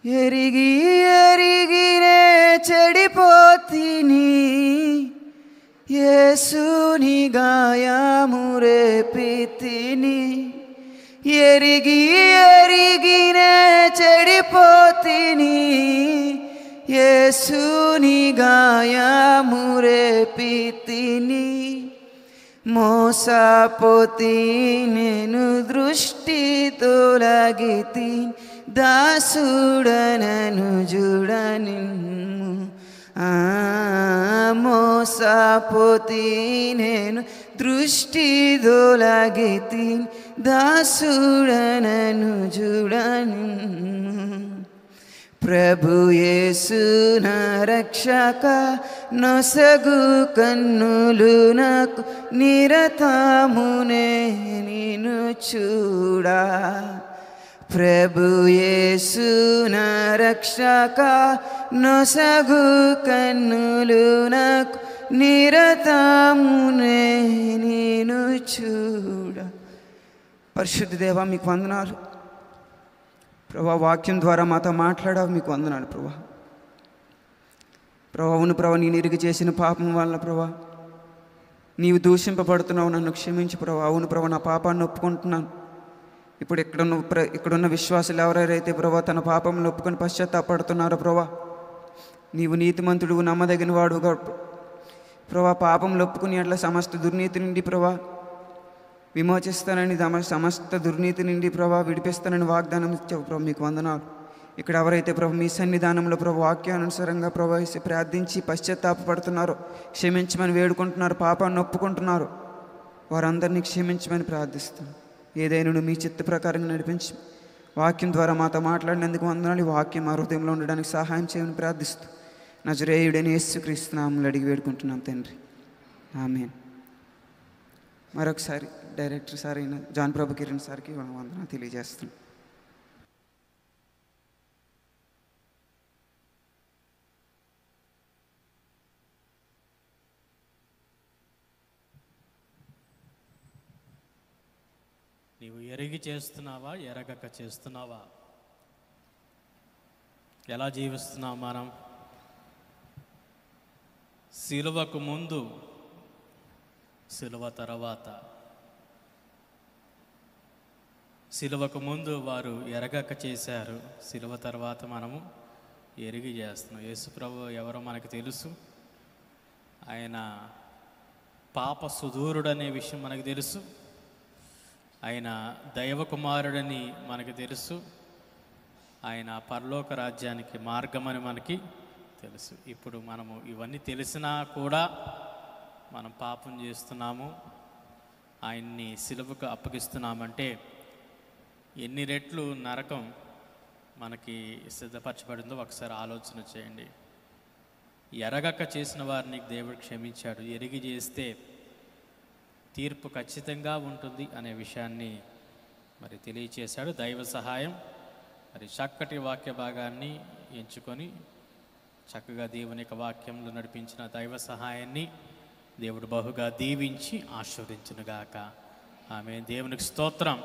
ఎరిగినే చెడిపోతిని, యేసుని గాయము రేపితిని, ఎరిగి ఎరిగినే చెడిపోతిని. యేసుని గాయము రేపితిని, మోసపోతి నేను దృష్టి తొలగితి. దాసుడనను చూడనిమ్ము, మోసపోతి నేను దృష్టి తొలగితి. దాసుడనను చూడనిమ్ము. ప్రభు యేసు నా రక్షక, నొసగు కన్నులు నాకు నిరతమునే నిన్ను చూడా. ప్రభు యేసు నా రక్షక, నొసగు కన్నులు నాకు నిరతమునే నిన్ను చూడా. పరిశుద్ధ దేవా, మీకు వందనాలు ప్రభా. వాక్యం ద్వారా మాతో మాట్లాడావు, మీకు వందనాలు ప్రభా. అవును ప్రభా, నేను ఎరిగి చేసిన పాపం వల్ల ప్రభా నీవు దూషింపబడుతున్నావు, నన్ను క్షమించు ప్రభా. అవును ప్రభా, నా పాపాన్ని ఒప్పుకుంటున్నాను. ఇప్పుడు ఇక్కడున్న విశ్వాసులు ఎవరైతే ప్రభా తన పాపంలో ఒప్పుకొని పశ్చాత్తాపడుతున్నారో ప్రభా, నీవు నీతిమంతుడు, నమ్మదగిన వాడు ప్రభా. పాపంలో ఒప్పుకుని అట్లా సమస్త దుర్నీతి నుండి ప్రభా విమోచిస్తానని, సమస్త దుర్నీతి నుండి ప్రభా విడిపిస్తానని వాగ్దానం ఇచ్చావు ప్రభు. మీకు వందనాలు. ఇక్కడ ఎవరైతే ప్రభు మీ సన్నిధానంలో ప్రభు వాక్యానుసారంగా ప్రభావిసి ప్రార్థించి పశ్చాత్తాపడుతున్నారో, క్షమించమని వేడుకుంటున్నారు, పాపాన్ని ఒప్పుకుంటున్నారు, వారందరినీ క్షమించమని ప్రార్థిస్తున్నాను. ఏదైనా మీ చిత్త ప్రకారంగా నడిపించి వాక్యం ద్వారా మాతో మాట్లాడినందుకు వందనాలు. ఈ వాక్యం మా హృదయంలో ఉండడానికి సహాయం చేయమని ప్రార్థిస్తూ నజరేయుడైన యేసుక్రీస్తు నామములో అడిగి వేడుకుంటున్నాం తండ్రి, ఆమేన్. మరొకసారి డైరెక్టర్ సార్ అయిన జాన్ ప్రభు కిరణ్ సార్కి వందన తెలియజేస్తున్నాం. నీవు ఎరిగి చేస్తున్నావా, ఎరగక చేస్తున్నావా? ఎలా జీవిస్తున్నాం మనం? సిలువకు ముందు, సిలువ తర్వాత. సిలువకు ముందు వారు ఎరగక చేశారు, సిలువ తర్వాత మనము ఎరిగి చేస్తున్నాం. యేసుప్రభు ఎవరో మనకు తెలుసు. ఆయన పాప సుదూరుడనే విషయం మనకు తెలుసు. ఆయన దైవకుమారుడని మనకు తెలుసు. ఆయన పరలోక రాజ్యానికి మార్గమని మనకి తెలుసు. ఇప్పుడు మనము ఇవన్నీ తెలిసినా కూడా మనం పాపం చేస్తున్నాము, ఆయన్ని సిలువకు అప్పగిస్తున్నామంటే ఎన్ని రెట్లు నరకం మనకి సిద్ధపరచబడిందో ఒకసారి ఆలోచన చేయండి. ఎరగక చేసిన వారిని దేవుడు క్షమించాడు. ఎరిగి చేస్తే తీర్పు ఖచ్చితంగా ఉంటుంది అనే విషయాన్ని మరి తెలియచేశాడు. దైవ సహాయం, మరి చక్కటి వాక్య భాగాన్ని ఎంచుకొని చక్కగా దేవుని యొక్క వాక్యంలో నడిపించిన దైవ సహాయాన్ని దేవుడు బహుగా దీవించి ఆశీర్వదించునుగాక. ఆమె దేవునికి స్తోత్రం.